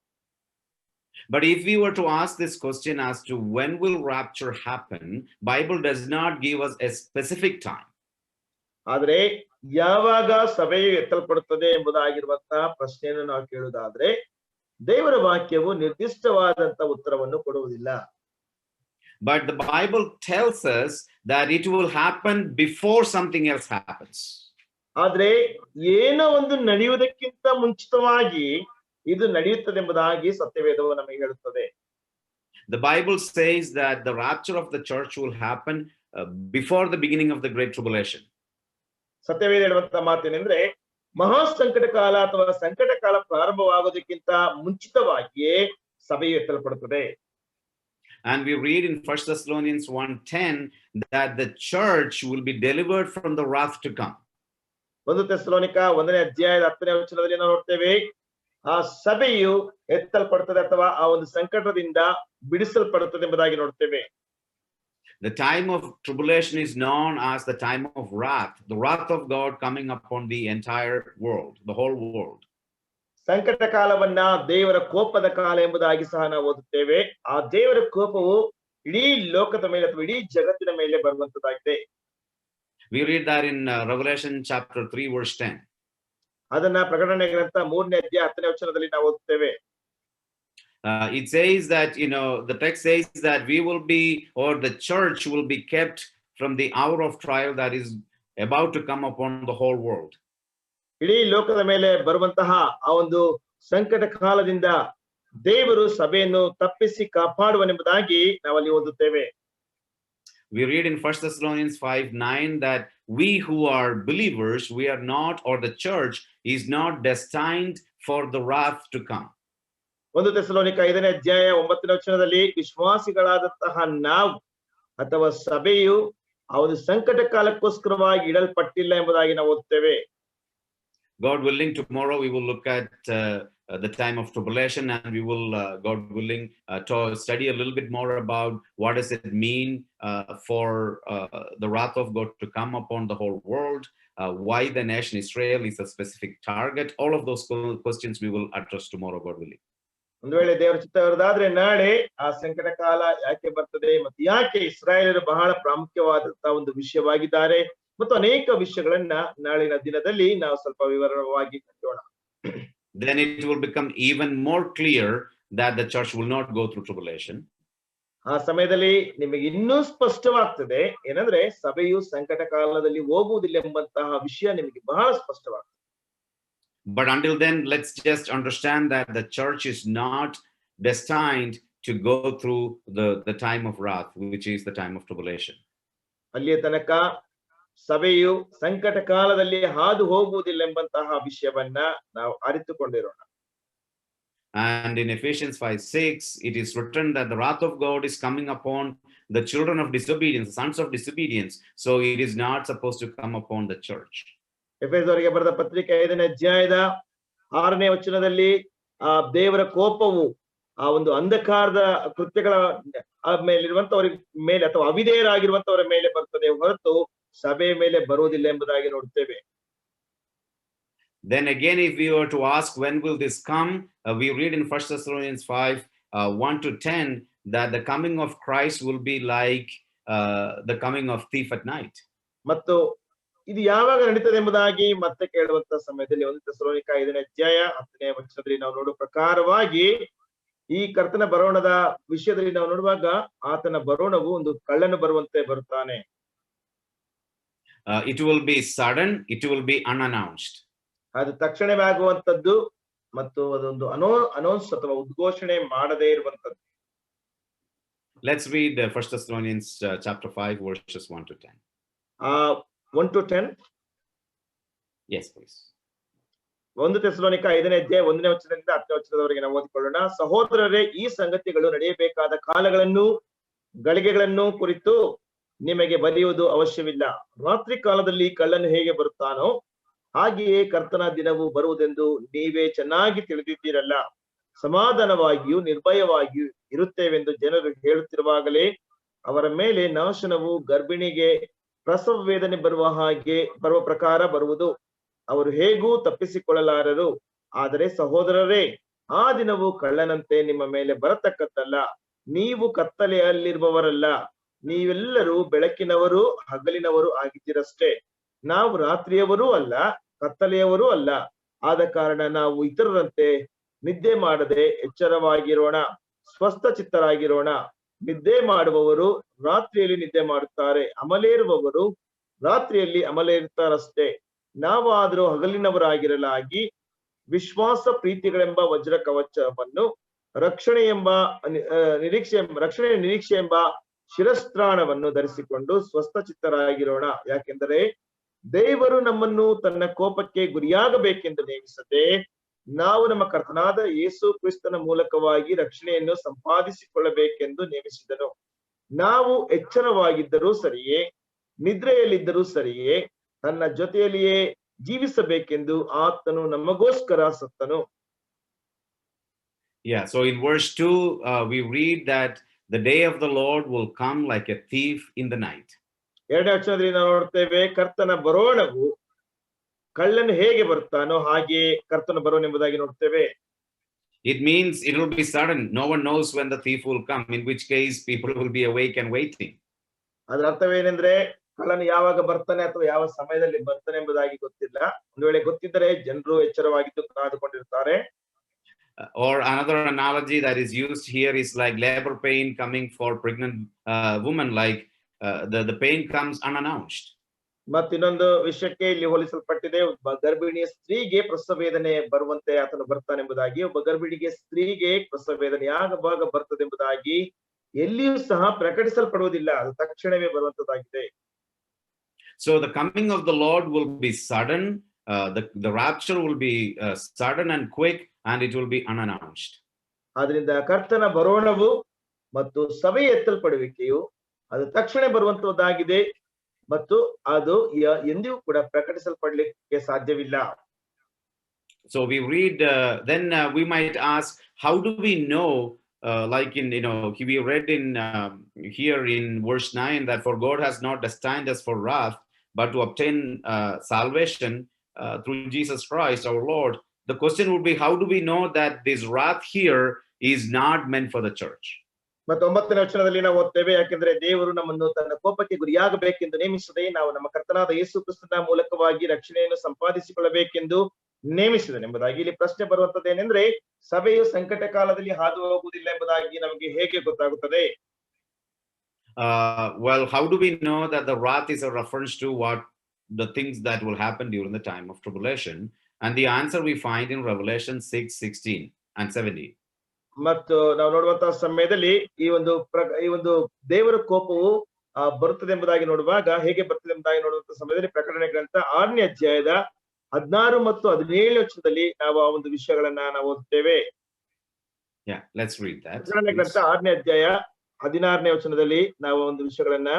But if we were to ask this question as to when will rapture happen, Bible does not give us a specific time. ಆದರೆ ಯಾವಾಗ ಸಭೆಯು ಎತ್ತಲ್ಪಡುತ್ತದೆ ಎಂಬುದಾಗಿರುವಂತಹ ಪ್ರಶ್ನೆಯನ್ನು ನಾವು ಕೇಳುವುದಾದ್ರೆ ದೇವರ ವಾಕ್ಯವು ನಿರ್ದಿಷ್ಟವಾದಂತ ಉತ್ತರವನ್ನು ಕೊಡುವುದಿಲ್ಲ. But the Bible tells us that it will happen before something else happens. ಆದ್ರೆ ಏನೋ ಒಂದು ನಡೆಯುವುದಕ್ಕಿಂತ ಮುಂಚಿತವಾಗಿ ಇದು ನಡೆಯುತ್ತದೆ ಎಂಬುದಾಗಿ ಸತ್ಯವೇದವು ನಮಗೆ ಹೇಳುತ್ತದೆ. The Bible says that the rapture of the church will happen before the beginning of the Great Tribulation. ಸತ್ಯವೇದ ಹೇಳುವಂತ ಮಾತೇನೆಂದ್ರೆ ಮಹಾ ಸಂಕಟ ಕಾಲ ಅಥವಾ ಸಂಕಟ ಕಾಲ ಪ್ರಾರಂಭವಾಗೋದಕ್ಕಿಂತ ಮುಂಚಿತವಾಗಿಯೇ ಸಭೆಯು ಎತ್ತಲ್ಪಡುತ್ತದೆ. And we read in 1 Thessalonians 1:10 that the church will be delivered from the wrath to come. 1 Thessalonica 1ನೇ ಅಧ್ಯಾಯದ 10ನೇ ವಚನದಲ್ಲಿ ನಾವು ನೋಡ್ತೇವೆ ಆ ಸಭೆಯು ಎತ್ತಲ್ಪಡುತ್ತದೆ ಅಥವಾ ಆ ಒಂದು ಸಂಕಟದಿಂದ ಬಿಡಿಸಲ್ಪಡುತ್ತದೆ ಎಂಬುದಾಗಿ ನೋಡ್ತೇವೆ. The time of tribulation is known as the time of wrath, the wrath of God coming upon the entire world, the whole world. ಸಂಕಟ ಕಾಲವನ್ನ ದೇವರ ಕೋಪದ ಕಾಲ ಎಂಬುದಾಗಿ ಸಹ ನಾವು ಓದುತ್ತೇವೆ. ಆ ದೇವರ ಕೋಪವು ಇಡೀ ಲೋಕದ ಮೇಲೆ ಅಥವಾ ಇಡೀ ಜಗತ್ತಿನ ಮೇಲೆ ಬರುವಂತದ್ದಾಗಿದೆ. We read that in Revelation chapter 3 verse 10. ಅದನ್ನ ಪ್ರಕಟಣೆ ಗ್ರಂಥ 3ನೇ ಅಧ್ಯಾಯ 10ನೇ ವಚನದಲ್ಲಿ ನಾವು ಓದುತ್ತೇವೆ. It says that, the text says that we will be, or the church will be kept from the hour of trial that is about to come upon the whole world. ಇಡೀ ಲೋಕದ ಮೇಲೆ ಬರುವಂತಹ ಆ ಒಂದು ಸಂಕಟ ಕಾಲದಿಂದ ದೇವರು ಸಭೆಯನ್ನು ತಪ್ಪಿಸಿ ಕಾಪಾಡುವನೆಂಬುದಾಗಿ ನಾವಲ್ಲಿ ಓದುತ್ತೇವೆ. We read in 1 Thessalonians 5:9 that we who are believers, we are not, or the church is not destined for the wrath to come. 1 Thessalonica 5ನೇ ಅಧ್ಯಾಯ 9ನೇ ವಚನದಲ್ಲಿ ವಿಶ್ವಾಸಿಗಳಾದಂತಹ ನಾವು ಅಥವಾ ಸಭೆಯು ಆ ಒಂದು ಸಂಕಟ ಕಾಲಕ್ಕೋಸ್ಕರವಾಗಿ ಇಡಲ್ಪಟ್ಟಿಲ್ಲ ಎಂಬುದಾಗಿ ನಾವು ಓದುತ್ತೇವೆ. God willing, tomorrow we will look at the time of tribulation, and we will, God willing, to study a little bit more about what does it mean for the wrath of God to come upon the whole world, why the nation Israel is a specific target. All of those questions we will address tomorrow, God willing. ಒಂದು ವೇಳೆ ದೇವರ ಚಿತ್ತವಿರೋದಾದ್ರೆ ನಾಳೆ ಆ ಸಂಕಟ ಕಾಲ ಯಾಕೆ ಬರ್ತದೆ ಮತ್ತು ಯಾಕೆ ಇಸ್ರಾಯೇಲರು ಬಹಳ ಪ್ರಾಮುಖ್ಯವಾದಂತಹ ಒಂದು ವಿಷಯವಾಗಿದ್ದಾರೆ ಮತ್ತು ಅನೇಕ ವಿಷಯಗಳನ್ನ ನಾಳಿನ ದಿನದಲ್ಲಿ ನಾವು ಸ್ವಲ್ಪ ವಿವರವಾಗಿ ಕಲಿಯೋಣ. Then it will become even more clear that the church will not go through tribulation. ಆ ಸಮಯದಲ್ಲಿ ನಿಮಗೆ ಇನ್ನೂ ಸ್ಪಷ್ಟವಾಗ್ತದೆ ಏನಂದ್ರೆ ಸಭೆಯು ಸಂಕಟ ಕಾಲದಲ್ಲಿ ಹೋಗುವುದಿಲ್ಲ ಎಂಬಂತಹ ವಿಷಯ ನಿಮಗೆ ಬಹಳ ಸ್ಪಷ್ಟವಾಗ್ತದೆ. But until then, let's just understand that the church is not destined to go through the time of wrath, which is the time of tribulation. ಅಲ್ಲಿಯ ತನಕ ಸಭೆಯು ಸಂಕಟ ಕಾಲದಲ್ಲಿ ಹಾದು ಹೋಗುವುದಿಲ್ಲ ಎಂಬಂತಹ ವಿಷಯವನ್ನ ನಾವು ಅರಿತುಕೊಂಡಿರೋಣ. And in Ephesians 5:6, it is written that the wrath of God is coming upon the children of disobedience, the sons of disobedience. So it is not supposed to come upon the church. ಎಫೆಸದವರಿಗೆ ಬರೆದ ಪತ್ರಿಕೆ 5ನೇ ಅಧ್ಯಾಯದ 6ನೇ ವಚನದಲ್ಲಿ ಆ ದೇವರ ಕೋಪವು ಆ ಒಂದು ಅಂಧಕಾರದ ಕೃತ್ಯಗಳ ಮೇಲಿರುವಂತವರ ಮೇಲೆ ಅಥವಾ ಅವಿಧೇಯರಾಗಿರುವಂತವರ ಮೇಲೆ ಬರ್ತದೆ ಹೊರತು ಸಭೆಯ ಮೇಲೆ ಬರುವುದಿಲ್ಲ ಎಂಬುದಾಗಿ ನೋಡುತ್ತೇವೆ. Then again, if we were to ask when will this come, we read in 1 Thessalonians 5:1-10 that the coming of Christ will be like the coming of thief at night. ಮತ್ತು ಇದು ಯಾವಾಗ ನಡೀತದೆ ಎಂಬುದಾಗಿ ಮತ್ತೆ ಕೇಳುವಂತ ಸಮಯದಲ್ಲಿ 1 ಥೆಸಲೋನಿಕ 5ನೇ ಅಧ್ಯಾಯ 10ನೇ ವಚನದಲ್ಲಿ ನಾವು ನೋಡುವ ಪ್ರಕಾರವಾಗಿ ಈ ಕರ್ತನ ಬರೋಣದ ವಿಷಯದಲ್ಲಿ ನಾವು ನೋಡುವಾಗ ಆತನ ಬರೋಣವು ಒಂದು ಕಳ್ಳನು ಬರುವಂತೆ ಬರುತ್ತಾನೆ. It will be sudden, it will be unannounced. ಅದು ತಕ್ಷಣವೇ ಆಗುವಂತದ್ದು ಮತ್ತು ಅದೊಂದು ಅನೌನ್ಸ್ ಅಥವಾ ಉದ್ಘೋಷಣೆ ಮಾಡದೇ ಇರುವಂತದ್ದು. Let's read 1 Thessalonians chapter 5 verses 1-10. 1-10. Yes, please. 1 Thessalonica 5ನೇ ಅಧ್ಯಾಯ 1ನೇ ವಚನದಿಂದ 10ನೇ ವಚನದವರೆಗೆ ನಾವು ಓದಿಕೊಳ್ಳೋಣ. ಸಹೋದರರೇ, ಈ ಸಂಗತಿಗಳು ನಡೆಯಬೇಕಾದ ಕಾಲಗಳನ್ನು ಗಳಿಗೆಗಳನ್ನು ಕುರಿತು ನಿಮಗೆ ಬರೆಯುವುದು ಅವಶ್ಯವಿಲ್ಲ. ರಾತ್ರಿ ಕಾಲದಲ್ಲಿ ಕಳ್ಳನು ಹೇಗೆ ಬರುತ್ತಾನೋ ಹಾಗೆಯೇ ಕರ್ತನ ದಿನವು ಬರುವುದೆಂದು ನೀವೇ ಚೆನ್ನಾಗಿ ತಿಳಿದಿದ್ದೀರಲ್ಲ. ಸಮಾಧಾನವಾಗಿಯೂ ನಿರ್ಭಯವಾಗಿಯೂ ಇರುತ್ತೇವೆಂದು ಜನರು ಹೇಳುತ್ತಿರುವಾಗಲೇ ಅವರ ಮೇಲೆ ನಾಶನವು ಗರ್ಭಿಣಿಗೆ ಪ್ರಸವ ವೇದನೆ ಬರುವ ಪ್ರಕಾರ ಬರುವುದು. ಅವರು ಹೇಗೂ ತಪ್ಪಿಸಿಕೊಳ್ಳಲಾರರು. ಆದರೆ ಸಹೋದರರೇ, ಆ ದಿನವು ಕಳ್ಳನಂತೆ ನಿಮ್ಮ ಮೇಲೆ ಬರತಕ್ಕದ್ದಲ್ಲ. ನೀವು ಕತ್ತಲೆಯಲ್ಲಿರುವವರಲ್ಲ, ನೀವೆಲ್ಲರೂ ಬೆಳಕಿನವರು ಹಗಲಿನವರು ಆಗಿದ್ದೀರಷ್ಟೇ. ನಾವು ರಾತ್ರಿಯವರೂ ಅಲ್ಲ, ಕತ್ತಲೆಯವರೂ ಅಲ್ಲ. ಆದ ಕಾರಣ ನಾವು ಇತರರಂತೆ ನಿದ್ದೆ ಮಾಡದೆ ಎಚ್ಚರವಾಗಿರೋಣ, ಸ್ವಸ್ಥ ಚಿತ್ತರಾಗಿರೋಣ. ನಿದ್ದೆ ಮಾಡುವವರು ರಾತ್ರಿಯಲ್ಲಿ ನಿದ್ದೆ ಮಾಡುತ್ತಾರೆ, ಅಮಲೇರುವವರು ರಾತ್ರಿಯಲ್ಲಿ ಅಮಲೇರುತ್ತಾರಷ್ಟೇ. ನಾವಾದರೂ ಹಗಲಿನವರಾಗಿರಲಾಗಿ ವಿಶ್ವಾಸ ಪ್ರೀತಿಗಳೆಂಬ ವಜ್ರ ಕವಚವನ್ನು ರಕ್ಷಣೆ ನಿರೀಕ್ಷೆ ಎಂಬ ಶಿರಸ್ತ್ರಾಣವನ್ನು ಧರಿಸಿಕೊಂಡು ಸ್ವಸ್ಥಚಿತ್ತರಾಗಿರೋಣ. ಯಾಕೆಂದರೆ ದೇವರು ನಮ್ಮನ್ನು ತನ್ನ ಕೋಪಕ್ಕೆ ಗುರಿಯಾಗಬೇಕೆಂದು ನೇಮಿಸದೆ ನಾವು ನಮ್ಮ ಕರ್ತನಾದ ಯೇಸು ಕ್ರಿಸ್ತನ ಮೂಲಕವಾಗಿ ರಕ್ಷಣೆಯನ್ನು ಸಂಪಾದಿಸಿಕೊಳ್ಳಬೇಕೆಂದು ನೇಮಿಸಿದನು. ನಾವು ಎಚ್ಚರವಾಗಿದ್ದರೂ ಸರಿಯೇ, ನಿದ್ರೆಯಲ್ಲಿದ್ದರೂ ಸರಿಯೇ, ತನ್ನ ಜೊತೆಯಲ್ಲಿಯೇ ಜೀವಿಸಬೇಕೆಂದು ಆತನು ನಮಗೋಸ್ಕರ ಸತ್ತನು. Yeah, so in verse 2, we read that the day of the Lord will come like a thief in the night. ಎರಡನೇ ವಚನದಲ್ಲಿ ನಾವು ನೋಡ್ತೇವೆ, ಕರ್ತನ ಬರೋಣವು ಕಳ್ಳನು ಹೇಗೆ ಬರ್ತಾನೋ ಹಾಗೆ ಕರ್ತನ ಬರೋಣ ಎಂಬುದಾಗಿ ನೋಡ್ತೇವೆ. It means it will be sudden. No one knows when the thief will come, in which case people will be awake and waiting. ಅದರ ಅರ್ಥವೇನೆಂದ್ರೆ ಕಳ್ಳನು ಯಾವಾಗ ಬರ್ತಾನೆ ಅಥವಾ ಯಾವ ಸಮಯದಲ್ಲಿ ಬರ್ತಾನೆ ಎಂಬುದಾಗಿ ಗೊತ್ತಿಲ್ಲ. ಒಂದು ವೇಳೆ ಗೊತ್ತಿದ್ದರೆ ಜನರು ಎಚ್ಚರವಾಗಿದ್ದು ಕಾದುಕೊಂಡಿರ್ತಾರೆ. Or another analogy that is used here is like labor pain coming for pregnant woman, like the pain comes unannounced. ಮತ್ತಿನ್ನೊಂದು ವಿಷಯಕ್ಕೆ ಇಲ್ಲಿ ಹೋಲಿಸಲ್ಪಟ್ಟಿದೆ, ಒಬ್ಬ ಗರ್ಭಿಣಿಯ ಸ್ತ್ರೀಗೆ ಪ್ರಸವ ವೇದನೆ ಬರುವಂತೆ ಆತನು ಬರ್ತಾನೆಂಬುದಾಗಿ. ಒಬ್ಬ ಗರ್ಭಿಣಿಗೆ ಸ್ತ್ರೀಗೆ ಪ್ರಸವ ವೇದನೆ ಯಾವಾಗ ಬರ್ತದೆ ಎಂಬುದಾಗಿ ಎಲ್ಲಿಯೂ ಸಹ ಪ್ರಕಟಿಸಲ್ಪಡುವುದಿಲ್ಲ, ಅದು ತಕ್ಷಣವೇ ಬರುವಂತದ್ದಾಗಿದೆ. So the coming of the Lord will be sudden, the rapture will be sudden and quick, and it will be unannounced. ಆದ್ರಿಂದ ಕರ್ತನ ಬರೋಣವು ಮತ್ತು ಸಭೆಯ ಎತ್ತಲ್ಪಡುವಿಕೆಯು ಅದು ತಕ್ಷಣ ಬರುವಂತದ್ದಾಗಿದೆ ಮತ್ತು ಅದು ಎಂದಿಗೂ ಕೂಡ ಪ್ರಕಟಿಸಲ್ಪಡಲಿಕ್ಕೆ ಸಾಧ್ಯವಿಲ್ಲ. So we read, then we might ask, how do we know, like in, we read in here in verse 9 that for God has not destined us for wrath, but to obtain salvation through Jesus Christ our Lord. The question would be, how do we know that this wrath here is not meant for the church? ಮತ್ತು 9ನೇ ವಚನದಲ್ಲಿ ನಾವು ಓದ್ತೇವೆ, ಯಾಕೆಂದ್ರೆ ದೇವರು ನಮ್ಮನ್ನು ತನ್ನ ಕೋಪಕ್ಕೆ ಗುರಿಯಾಗಬೇಕೆಂದು ನೇಮಿಸದೆ ನಾವು ನಮ್ಮ ಕರ್ತನಾದ ಯೇಸು ಕ್ರಿಸ್ತನ ಮೂಲಕವಾಗಿ ರಕ್ಷಣೆಯನ್ನು ಸಂಪಾದಿಸಿಕೊಳ್ಳಬೇಕೆಂದು ನೇಮಿಸಿದನು ಎಂಬುದಾಗಿ. ಇಲ್ಲಿ ಪ್ರಶ್ನೆ ಬರುವಂತದ್ದೇನೆಂದ್ರೆ, ಸಭೆಯು ಸಂಕಟ ಕಾಲದಲ್ಲಿ ಹಾದು ಹೋಗುವುದಿಲ್ಲ ಎಂಬುದಾಗಿ ನಮಗೆ ಹೇಗೆ ಗೊತ್ತಾಗುತ್ತದೆ? Well, how do we know that the wrath is a reference to the things that will happen during the time of tribulation? And the answer we find in Revelation 6:16 and 17. ಮತ್ತು ನಾವು ನೋಡುವಂತಹ ಸಮಯದಲ್ಲಿ ಈ ಒಂದು ದೇವರ ಕೋಪವು ಬರುತ್ತದೆ ಎಂಬುದಾಗಿ ನೋಡುವಾಗ, ಹೇಗೆ ಬರ್ತದೆ ಎಂಬುದಾಗಿ ನೋಡುವಂತಹ ಸಮಯದಲ್ಲಿ ಪ್ರಕಟಣೆ ಗ್ರಂಥ 6ನೇ ಅಧ್ಯಾಯದ 16 ಮತ್ತು 17 ವಚನದಲ್ಲಿ ನಾವು ಆ ಒಂದು ವಿಷಯಗಳನ್ನ ನಾವು ಓದುತ್ತೇವೆ. Yeah, let's read that. ಪ್ರಕಟಣೆ ಗ್ರಂಥ 6ನೇ ಅಧ್ಯಾಯ 16ನೇ ವಚನದಲ್ಲಿ ನಾವು ಒಂದು ವಿಷಯಗಳನ್ನ,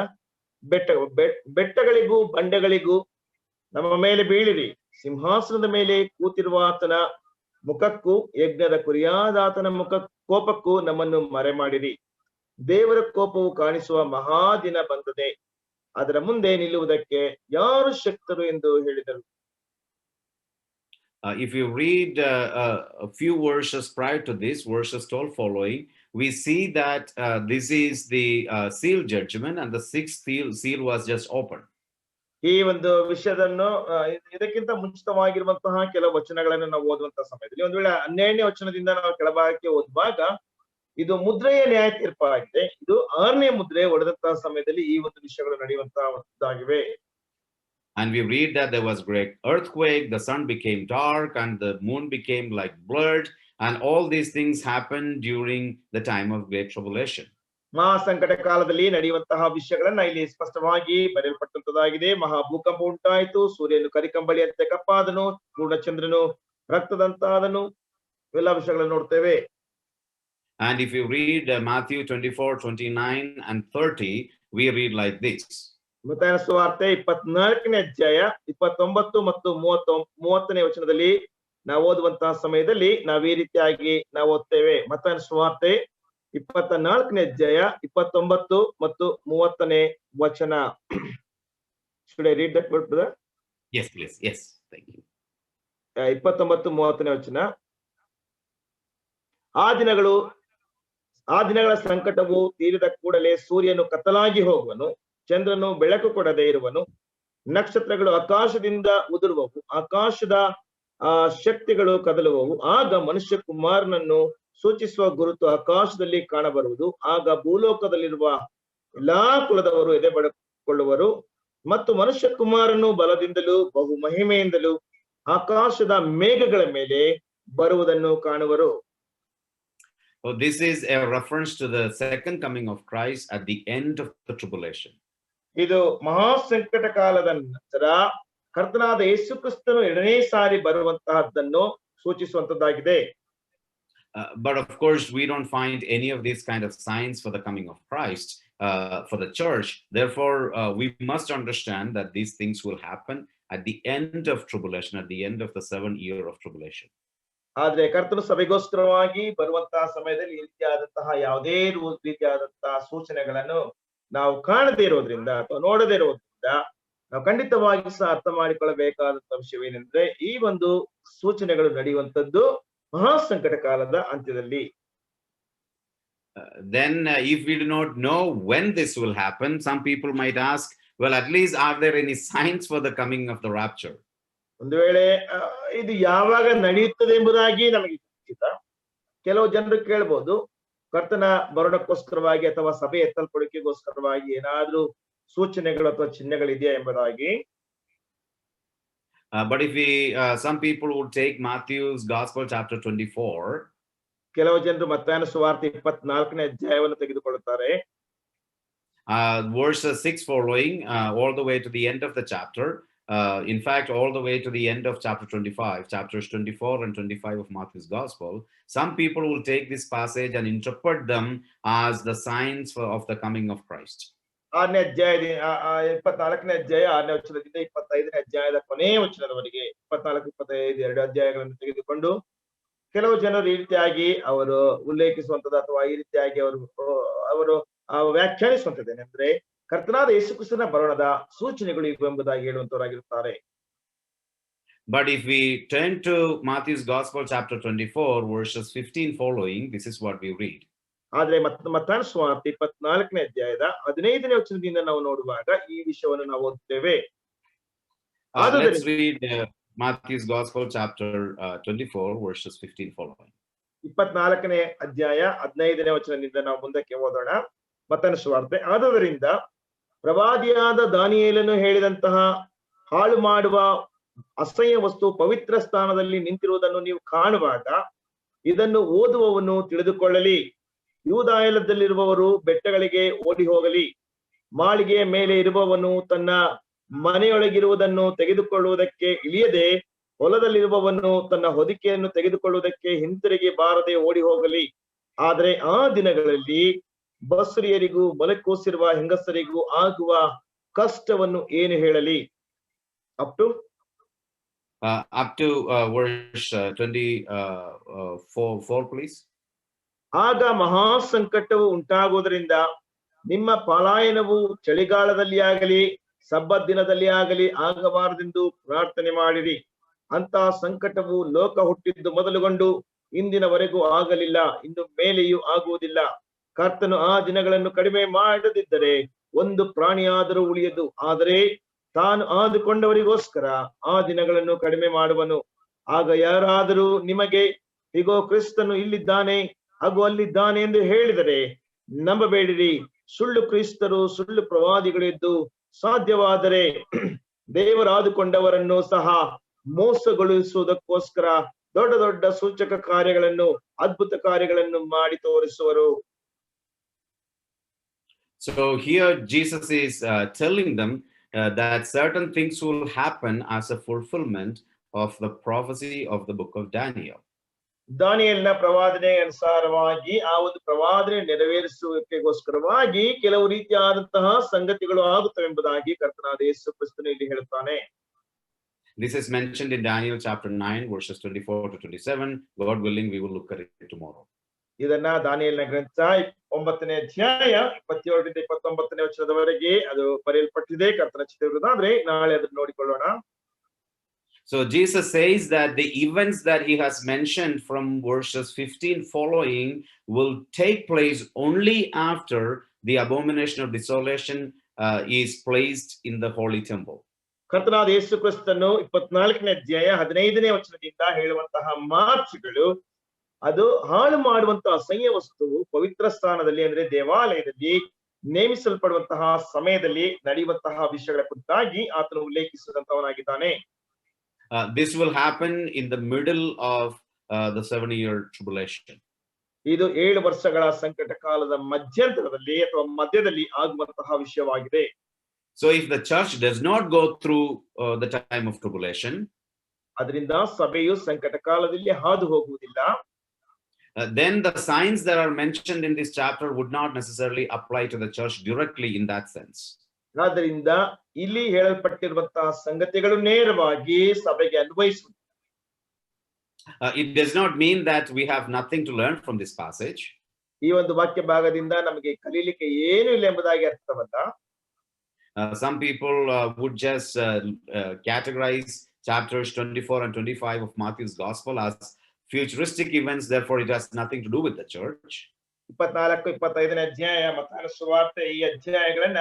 ಬೆಟ್ಟಗಳಿಗೂ ಬಂಡೆಗಳಿಗೂ ನಮ್ಮ ಮೇಲೆ ಬೀಳಿರಿ, ಸಿಂಹಾಸನದ ಮೇಲೆ ಕೂತಿರುವ ಆತನ ಮುಖಕ್ಕೂ ಯಜ್ಞದ ಕುರಿಯಾದ ಆತನ ಕೋಪಕ್ಕೂ ನಮ್ಮನ್ನು ಮರೆ ಮಾಡಿರಿ. ದೇವರ ಕೋಪವು ಕಾಣಿಸುವ ಮಹಾದಿನ ಬಂದದೆ, ಅದರ ಮುಂದೆ ನಿಲ್ಲುವುದಕ್ಕೆ ಯಾರು ಶಕ್ತರು ಎಂದು ಹೇಳಿದರು. If you read a few verses prior to this, verses 12 following, we see that this is the seal judgment, and the 6th seal was just opened. ಈ ಒಂದು ವಿಷಯವನ್ನು ಇದಕ್ಕಿಂತ ಮುಂಚಿತವಾಗಿರುವಂತಹ ಕೆಲವು ವಚನಗಳನ್ನು ನಾವು ಓದುವಂತಹ ಸಮಯದಲ್ಲಿ, ಒಂದು ವೇಳೆ 12ನೇ ವಚನದಿಂದ ನಾವು ಕೆಳಭಾಗಕ್ಕೆ ಓದುವಾಗ ಇದು ಮುದ್ರೆಯ ನ್ಯಾಯ ತೀರ್ಪಾಗಿದೆ. ಇದು 6ನೇ ಮುದ್ರೆ ಒಡೆದಂತಹ ಸಮಯದಲ್ಲಿ ಈ ಒಂದು ವಿಷಯಗಳು ನಡೆಯುವಂತಹದ್ದಾಗಿವೆ. And we read that there was great earthquake, the sun became dark, and the moon became like blood, and all these things happened during the time of great tribulation. ಮಹಾಸಂಕಟ ಕಾಲದಲ್ಲಿ ನಡೆಯುವಂತಹ ವಿಷಯಗಳನ್ನ ಇಲ್ಲಿ ಸ್ಪಷ್ಟವಾಗಿ ಬರೆಯಲ್ಪಟ್ಟಂತದ್ದಾಗಿದೆ. ಮಹಾಭೂಕಂಪ ಉಂಟಾಯಿತು, ಸೂರ್ಯನು ಕರಿಕಂಬಳಿಯಂತೆ ಕಪ್ಪಾದನು, ಪೂರ್ಣಚಂದ್ರನು ರಕ್ತದಂತಾದನು, ಎಲ್ಲ ವಿಷಯಗಳನ್ನು ನೋಡ್ತೇವೆ. And if you read Matthew 24, 29 and 30, we read like this. ಮತ್ತಾಯನ ಸುವಾರ್ತೆ 24ನೇ ಅಧ್ಯಾಯ 29 ಮತ್ತು 30ನೇ ವಚನದಲ್ಲಿ ನಾವು ಓದುವಂತಹ ಸಮಯದಲ್ಲಿ ನಾವು ಈ ರೀತಿಯಾಗಿ ನಾವು ಓದ್ತೇವೆ. ಮತ್ತಾಯನ ಸುವಾರ್ತೆ 24ನೇ ಅಧ್ಯಾಯ 29 ಮತ್ತು 30ನೇ ವಚನ. Should I read that word, brother? Yes, please. Yes, thank you. 29 30ನೇ ವಚನ. ಆ ದಿನಗಳ ಸಂಕಟವು ತೀರಿದ ಕೂಡಲೇ ಸೂರ್ಯನು ಕತ್ತಲಾಗಿ ಹೋಗುವನು, ಚಂದ್ರನು ಬೆಳಕು ಕೊಡದೆ ಇರುವನು, ನಕ್ಷತ್ರಗಳು ಆಕಾಶದಿಂದ ಉದುರುವವು, ಆಕಾಶದ ಶಕ್ತಿಗಳು ಕದಲುವವು. ಆಗ ಮನುಷ್ಯ ಕುಮಾರನನ್ನು ಸೂಚಿಸುವ ಗುರುತು ಆಕಾಶದಲ್ಲಿ ಕಾಣಬರುವುದು. ಆಗ ಭೂಲೋಕದಲ್ಲಿರುವ ಎಲ್ಲಾ ಕುಲದವರು ಎದೆ ಬಡಿಕೊಳ್ಳುವರು ಮತ್ತು ಮನುಷ್ಯ ಕುಮಾರನು ಬಲದಿಂದಲೂ ಬಹು ಮಹಿಮೆಯಿಂದಲೂ ಆಕಾಶದ ಮೇಘಗಳ ಮೇಲೆ ಬರುವುದನ್ನು ಕಾಣುವರು. So this is a reference to the second coming of Christ at the end of the tribulation. ಇದು ಮಹಾ ಸಂಕಟ ಕಾಲದ ನಂತರ ಕರ್ತನಾದ ಯೇಸು ಕ್ರಿಸ್ತನು ಎರಡನೇ ಸಾರಿ ಬರುವಂತಹದ್ದನ್ನು ಸೂಚಿಸುವಂತದ್ದಾಗಿದೆ. But of course, we don't find any of these kind of signs for the coming of Christ for the church. Therefore, we must understand that these things will happen at the end of tribulation, at the end of the 7 year of tribulation. ಆದ್ರೆ ಕರ್ತನು ಸಭೆಗೋಸ್ಕರವಾಗಿ ಬರುವಂತಹ ಸಮಯದಲ್ಲಿ ಈ ರೀತಿಯಾದಂತಹ ಯಾವುದೇ ರೀತಿಯಾದಂತಹ ಸೂಚನೆಗಳನ್ನು ನಾವು ಕಾಣದೇ ಇರೋದ್ರಿಂದ ಅಥವಾ ನೋಡದೇ ಇರೋದ್ರಿಂದ ನಾವು ಖಂಡಿತವಾಗಿ ಸಹ ಅರ್ಥ ಮಾಡಿಕೊಳ್ಳಬೇಕಾದಂತಹ ವಿಷಯವೇನೆಂದ್ರೆ ಈ ಒಂದು ಸೂಚನೆಗಳು ನಡೆಯುವಂತದ್ದು ಮಹಾ ಸಂಕಟ ಕಾಲದ ಅಂತ್ಯದಲ್ಲಿ. Then if we do not know when this will happen, some people might ask, well, at least are there any signs for the coming of the rapture? ಒಂದು ವೇಳೆ ಇದು ಯಾವಾಗ ನಡೆಯುತ್ತದೆ ಎಂಬುದಾಗಿ ನಮಗೆ ಖಚಿತ. ಕೆಲವು ಜನರು ಕೇಳ್ಬೋದು, ಕರ್ತನ ಬರೋಣಕ್ಕೋಸ್ಕರವಾಗಿ ಅಥವಾ ಸಭೆ ಎತ್ತಲ್ಪಡಿಕೆಗೋಸ್ಕರವಾಗಿ ಏನಾದ್ರೂ ಸೂಚನೆಗಳು ಅಥವಾ ಚಿಹ್ನೆಗಳಿದೆಯಾ ಎಂಬುದಾಗಿ. But if we, some people would take Matthew's Gospel chapter 24. ಕೆಲವು ಜನರು ಮತ್ತಾಯನ ಸುವಾರ್ತೆ 24ನೇ ಅಧ್ಯಾಯವನ್ನು ತೆಗೆದುಕೊಳ್ಳುತ್ತಾರೆ. Verses 6 following, all the way to the end of the chapter. In fact, all the way to the end of chapter 25, chapters 24 and 25 of Matthew's Gospel. Some people will take this passage and interpret them as the signs of the coming of Christ. 6ನೇ ಅಧ್ಯಾಯದ 24ನೇ ಅಧ್ಯಾಯ 6ನೇ ವಚನದಿಂದ 25ನೇ ಅಧ್ಯಾಯದ ಕೊನೆಯ ವಚನದವರೆಗೆ 24, 25 ಎರಡು ಅಧ್ಯಾಯಗಳನ್ನು ತೆಗೆದುಕೊಂಡು ಕೆಲವು ಜನರು ಈ ರೀತಿಯಾಗಿ ಅವರು ಉಲ್ಲೇಖಿಸುವಂತದ್ದು ಅಥವಾ ಈ ರೀತಿಯಾಗಿ ಅವರು ವ್ಯಾಖ್ಯಾನಿಸುವಂತದ್ದೇನೆಂದ್ರೆ ಕರ್ತನಾದ ಯೇಸು ಕ್ರಿಸ್ತನ ಬರೋಣದ ಸೂಚನೆಗಳು ಇವು ಎಂಬುದಾಗಿ ಹೇಳುವಂತವರಾಗಿರುತ್ತಾರೆ. But if we turn to Matthew's Gospel chapter 24 verses 15 following, this is what we read. ಆದ್ರೆ ಮತ್ತಾಯನ ಸುವಾರ್ತೆ 24ನೇ ಅಧ್ಯಾಯದ 15ನೇ ವಚನದಿಂದ ನಾವು ನೋಡುವಾಗ ಈ ವಿಷಯವನ್ನು ನಾವು ಓದುತ್ತೇವೆ. Let's read Matthew's Gospel chapter 24 verses 15 following. 24ನೇ ಅಧ್ಯಾಯ 15ನೇ ವಚನದಿಂದ ನಾವು ಮುಂದಕ್ಕೆ ಓದೋಣ. ಮತ್ತಾಯನ ಸುವಾರ್ತೆ, ಆದುದರಿಂದ ಪ್ರವಾದಿಯಾದ ದಾನಿಯೇಲನು ಹೇಳಿದಂತಹ ಹಾಳು ಮಾಡುವ ಅಸಹ್ಯ ವಸ್ತು ಪವಿತ್ರ ಸ್ಥಾನದಲ್ಲಿ ನಿಂತಿರುವುದನ್ನು ನೀವು ಕಾಣುವಾಗ ಇದನ್ನು ಓದುವವನು ತಿಳಿದುಕೊಳ್ಳಲಿ. ಯೂದಾಯದಲ್ಲಿರುವವರು ಬೆಟ್ಟಗಳಿಗೆ ಓಡಿ ಹೋಗಲಿ. ಮಾಳಿಗೆಯ ಮೇಲೆ ಇರುವವನು ತನ್ನ ಮನೆಯೊಳಗಿರುವುದನ್ನು ತೆಗೆದುಕೊಳ್ಳುವುದಕ್ಕೆ ಇಳಿಯದೆ, ಹೊಲದಲ್ಲಿರುವವನು ತನ್ನ ಹೊದಿಕೆಯನ್ನು ತೆಗೆದುಕೊಳ್ಳುವುದಕ್ಕೆ ಹಿಂತಿರುಗಿ ಬಾರದೆ ಓಡಿ ಹೋಗಲಿ. ಆದ್ರೆ ಆ ದಿನಗಳಲ್ಲಿ ಬಸುರಿಯರಿಗೂ ಮೊಲೆಕೂಸಿರುವ ಹೆಂಗಸರಿಗೂ ಆಗುವ ಕಷ್ಟವನ್ನು ಏನು ಹೇಳಲಿ. up to verse 24 please. ಆಗ ಮಹಾ ಸಂಕಟವು ಉಂಟಾಗುವುದರಿಂದ ನಿಮ್ಮ ಪಲಾಯನವು ಚಳಿಗಾಲದಲ್ಲಿ ಆಗಲಿ ಸಬ್ಬತ್ ದಿನದಲ್ಲಿ ಆಗಲಿ ಆಗಬಾರದೆಂದು ಪ್ರಾರ್ಥನೆ ಮಾಡಿರಿ. ಅಂತ ಸಂಕಟವು ಲೋಕ ಹುಟ್ಟಿದ್ದು ಮೊದಲುಗೊಂಡು ಇಂದಿನವರೆಗೂ ಆಗಲಿಲ್ಲ, ಇನ್ನು ಮೇಲೆಯೂ ಆಗುವುದಿಲ್ಲ. ಕರ್ತನು ಆ ದಿನಗಳನ್ನು ಕಡಿಮೆ ಮಾಡದಿದ್ದರೆ ಒಂದು ಪ್ರಾಣಿಯಾದರೂ ಉಳಿಯದು. ಆದರೆ ತಾನು ಆದುಕೊಂಡವರಿಗೋಸ್ಕರ ಆ ದಿನಗಳನ್ನು ಕಡಿಮೆ ಮಾಡುವನು. ಆಗ ಯಾರಾದರೂ ನಿಮಗೆ ಇಗೋ ಕ್ರಿಸ್ತನು ಇಲ್ಲಿದ್ದಾನೆ ಹಾಗೂ ಅಲ್ಲಿದ್ದಾನೆ ಎಂದು ಹೇಳಿದರೆ ನಂಬಬೇಡಿರಿ. ಸುಳ್ಳು ಕ್ರಿಸ್ತರು ಸುಳ್ಳು ಪ್ರವಾದಿಗಳಿದ್ದು ಸಾಧ್ಯವಾದರೆ ದೇವರಾದುಕೊಂಡವರನ್ನು ಸಹ ಮೋಸಗೊಳಿಸುವುದಕ್ಕೋಸ್ಕರ ದೊಡ್ಡ ದೊಡ್ಡ ಸೂಚಕ ಕಾರ್ಯಗಳನ್ನು ಅದ್ಭುತ ಕಾರ್ಯಗಳನ್ನು ಮಾಡಿ ತೋರಿಸುವರು. So here Jesus is telling them that certain things will happen as a fulfillment of the prophecy of the book of Daniel. ದಾನಿಯೇಲನ ಪ್ರವಾದನೆ ಅನುಸಾರವಾಗಿ ಆ ಒಂದು ಪ್ರವಾದನೆ ನೆರವೇರಿಸುವಿಕೆಗೋಸ್ಕರವಾಗಿ ಕೆಲವು ರೀತಿಯಾದಂತಹ ಸಂಗತಿಗಳು ಆಗುತ್ತವೆ ಎಂಬುದಾಗಿ ಕರ್ತನಾದ ಯೇಸು ಕ್ರಿಸ್ತನು ಇಲ್ಲಿ ಹೇಳುತ್ತಾನೆ. This is mentioned in Daniel chapter 9 verses 24 to 27. God willing, we will look at it tomorrow. ಇದನ್ನ ದಾನಿಯೇಲನ ಗ್ರಂಥ 9ನೇ ಅಧ್ಯಾಯ 27ರಿಂದ 29ನೇ ವಚನದವರೆಗೆ ಅದು ಬರೆಯಲ್ಪಟ್ಟಿದೆ. ಕರ್ತನ ಚಿತ್ತವಿರುವುದಾದ್ರೆ ನಾಳೆ ಅದನ್ನು ನೋಡಿಕೊಳ್ಳೋಣ. So Jesus says that the events that he has mentioned from verses 15 following will take place only after the abomination of desolation is placed in the holy temple. ಕರ್ತನಾದ ಯೇಸು ಕ್ರಿಸ್ತನು 24ನೇ ಅಧ್ಯಾಯ 15ನೇ ವಚನದಿಂದ ಹೇಳುವಂತಹ ಮಾತುಗಳು ಅದು ಹಾಳು ಮಾಡುವಂತಹ ಅಸಹ್ಯ ವಸ್ತುವು ಪವಿತ್ರ ಸ್ಥಾನದಲ್ಲಿ ಅಂದ್ರೆ ದೇವಾಲಯದಲ್ಲಿ ನೇಮಿಸಲ್ಪಡುವಂತಹ ಸಮಯದಲ್ಲಿ ನಡೆಯುವಂತಹ ವಿಷಯಗಳ ಕುರಿತಾಗಿ ಆತನು ಉಲ್ಲೇಖಿಸಿದಂತವನಾಗಿದ್ದಾನೆ. This will happen in the middle of the 7-year tribulation. ಇದು 7 ವರ್ಷಗಳ ಸಂಕಟ ಕಾಲದ ಮಧ್ಯಂತರದಲ್ಲಿ ಅಥವಾ ಮಧ್ಯದಲ್ಲಿ ಆಗುವಂತಹ ವಿಷಯವಾಗಿದೆ. So if the church does not go through the time of tribulation, ಅದರಿಂದ ಸಭೆಯು ಸಂಕಟ ಕಾಲದಲ್ಲಿ ಹಾದು ಹೋಗುವುದಿಲ್ಲ. then the signs that are mentioned in this chapter would not necessarily apply to the church directly in that sense. ಆದ್ದರಿಂದ ಇಲ್ಲಿ ಹೇಳಲ್ಪಟ್ಟಿರುವಂತಹ ಸಂಗತಿಗಳು ನೇರವಾಗಿ ಸಭೆಗೆ ಅನ್ವಯಿಸುವುದು. It does not mean that we have nothing to learn from this passage. ಈ ಒಂದು ವಾಕ್ಯ ಭಾಗದಿಂದ ನಮಗೆ ಕಲೀಲಿಕ್ಕೆ ಏನು ಇಲ್ಲ ಎಂಬುದಾಗಿ ಅರ್ಥವಲ್ಲ. Some people would just categorize chapters 24 and 25 of Matthew's Gospel as futuristic events, therefore it has nothing to do with the church. 24, 25ನೇ ಅಧ್ಯಾಯ ಮತ್ತಾಯನ ಸುವಾರ್ತೆ ಈ ಅಧ್ಯಾಯಗಳನ್ನ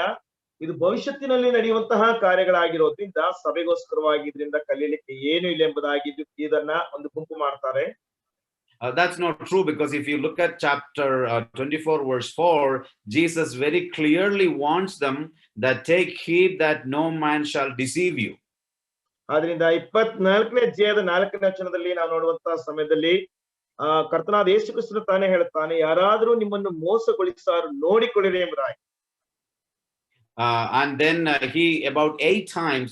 ಇದು ಭವಿಷ್ಯತ್ತಿನಲ್ಲಿ ನಡೆಯುವಂತಹ ಕಾರ್ಯಗಳಾಗಿರೋದ್ರಿಂದ ಸಭೆಗೋಸ್ಕರವಾಗಿ ಇದರಿಂದ ಕಲೀಲಿಕ್ಕೆ ಏನು ಇಲ್ಲ ಎಂಬುದಾಗಿ ಇದನ್ನ ಒಂದು ಗುಂಪು ಮಾಡ್ತಾರೆ. That's not true, because if you look at chapter 24 verse 4, Jesus very clearly warns them that take heed that no man shall deceive you. ಆದ್ರಿಂದ 24ನೇ ಅಧ್ಯಾಯದ 4ನೇ ವಚನದಲ್ಲಿ ನಾವು ನೋಡುವಂತಹ ಸಮಯದಲ್ಲಿ ಕರ್ತನಾದ ಯೇಸು ಕ್ರಿಸ್ತನು ತಾನೇ ಹೇಳುತ್ತಾನೆ, ಯಾರಾದರೂ ನಿಮ್ಮನ್ನು ಮೋಸಗೊಳಿಸಾರು ನೋಡಿಕೊಳ್ಳಿರಿ ಎಂಬುದಾಗಿ. And then he about 8 times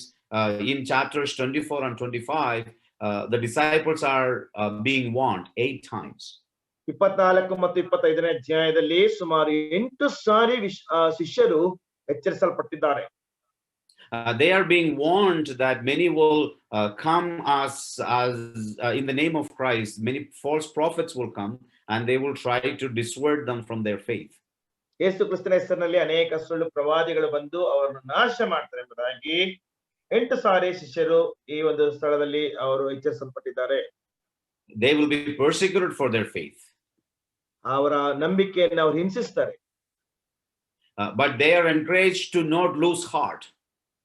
in chapters 24 and 25 the disciples are being warned 8 times. 24 ಮತ್ತು 25ನೇ ಅಧ್ಯಾಯದಲ್ಲಿ ಸುಮಾರು 8 ಸಾರಿ ಶಿಷ್ಯರು ಎಚ್ಚರಿಸಲ್ಪಟ್ಟಿದ್ದಾರೆ. They are being warned that many will come as in the name of Christ. Many false prophets will come and they will try to dissuade them from their faith. ಯೇಸು ಕ್ರಿಸ್ತನ ಹೆಸರಿನಲ್ಲಿ ಅನೇಕ ಸುಳ್ಳು ಪ್ರವಾದಿಗಳು ಬಂದು ಅವರನ್ನು ನಾಶ ಮಾಡ್ತಾರೆ ಎಂಬುದಾಗಿ 8 ಸಾರಿ ಶಿಷ್ಯರು ಈ ಒಂದು ಸ್ಥಳದಲ್ಲಿ ಅವರು ಎಚ್ಚರಿಸಲ್ಪಟ್ಟಿದ್ದಾರೆ. They will be persecuted for their faith. ಅವರ ನಂಬಿಕೆಯನ್ನು ಅವರು ಹಿಂಸಿಸ್ತಾರೆ. But they are encouraged to not lose heart.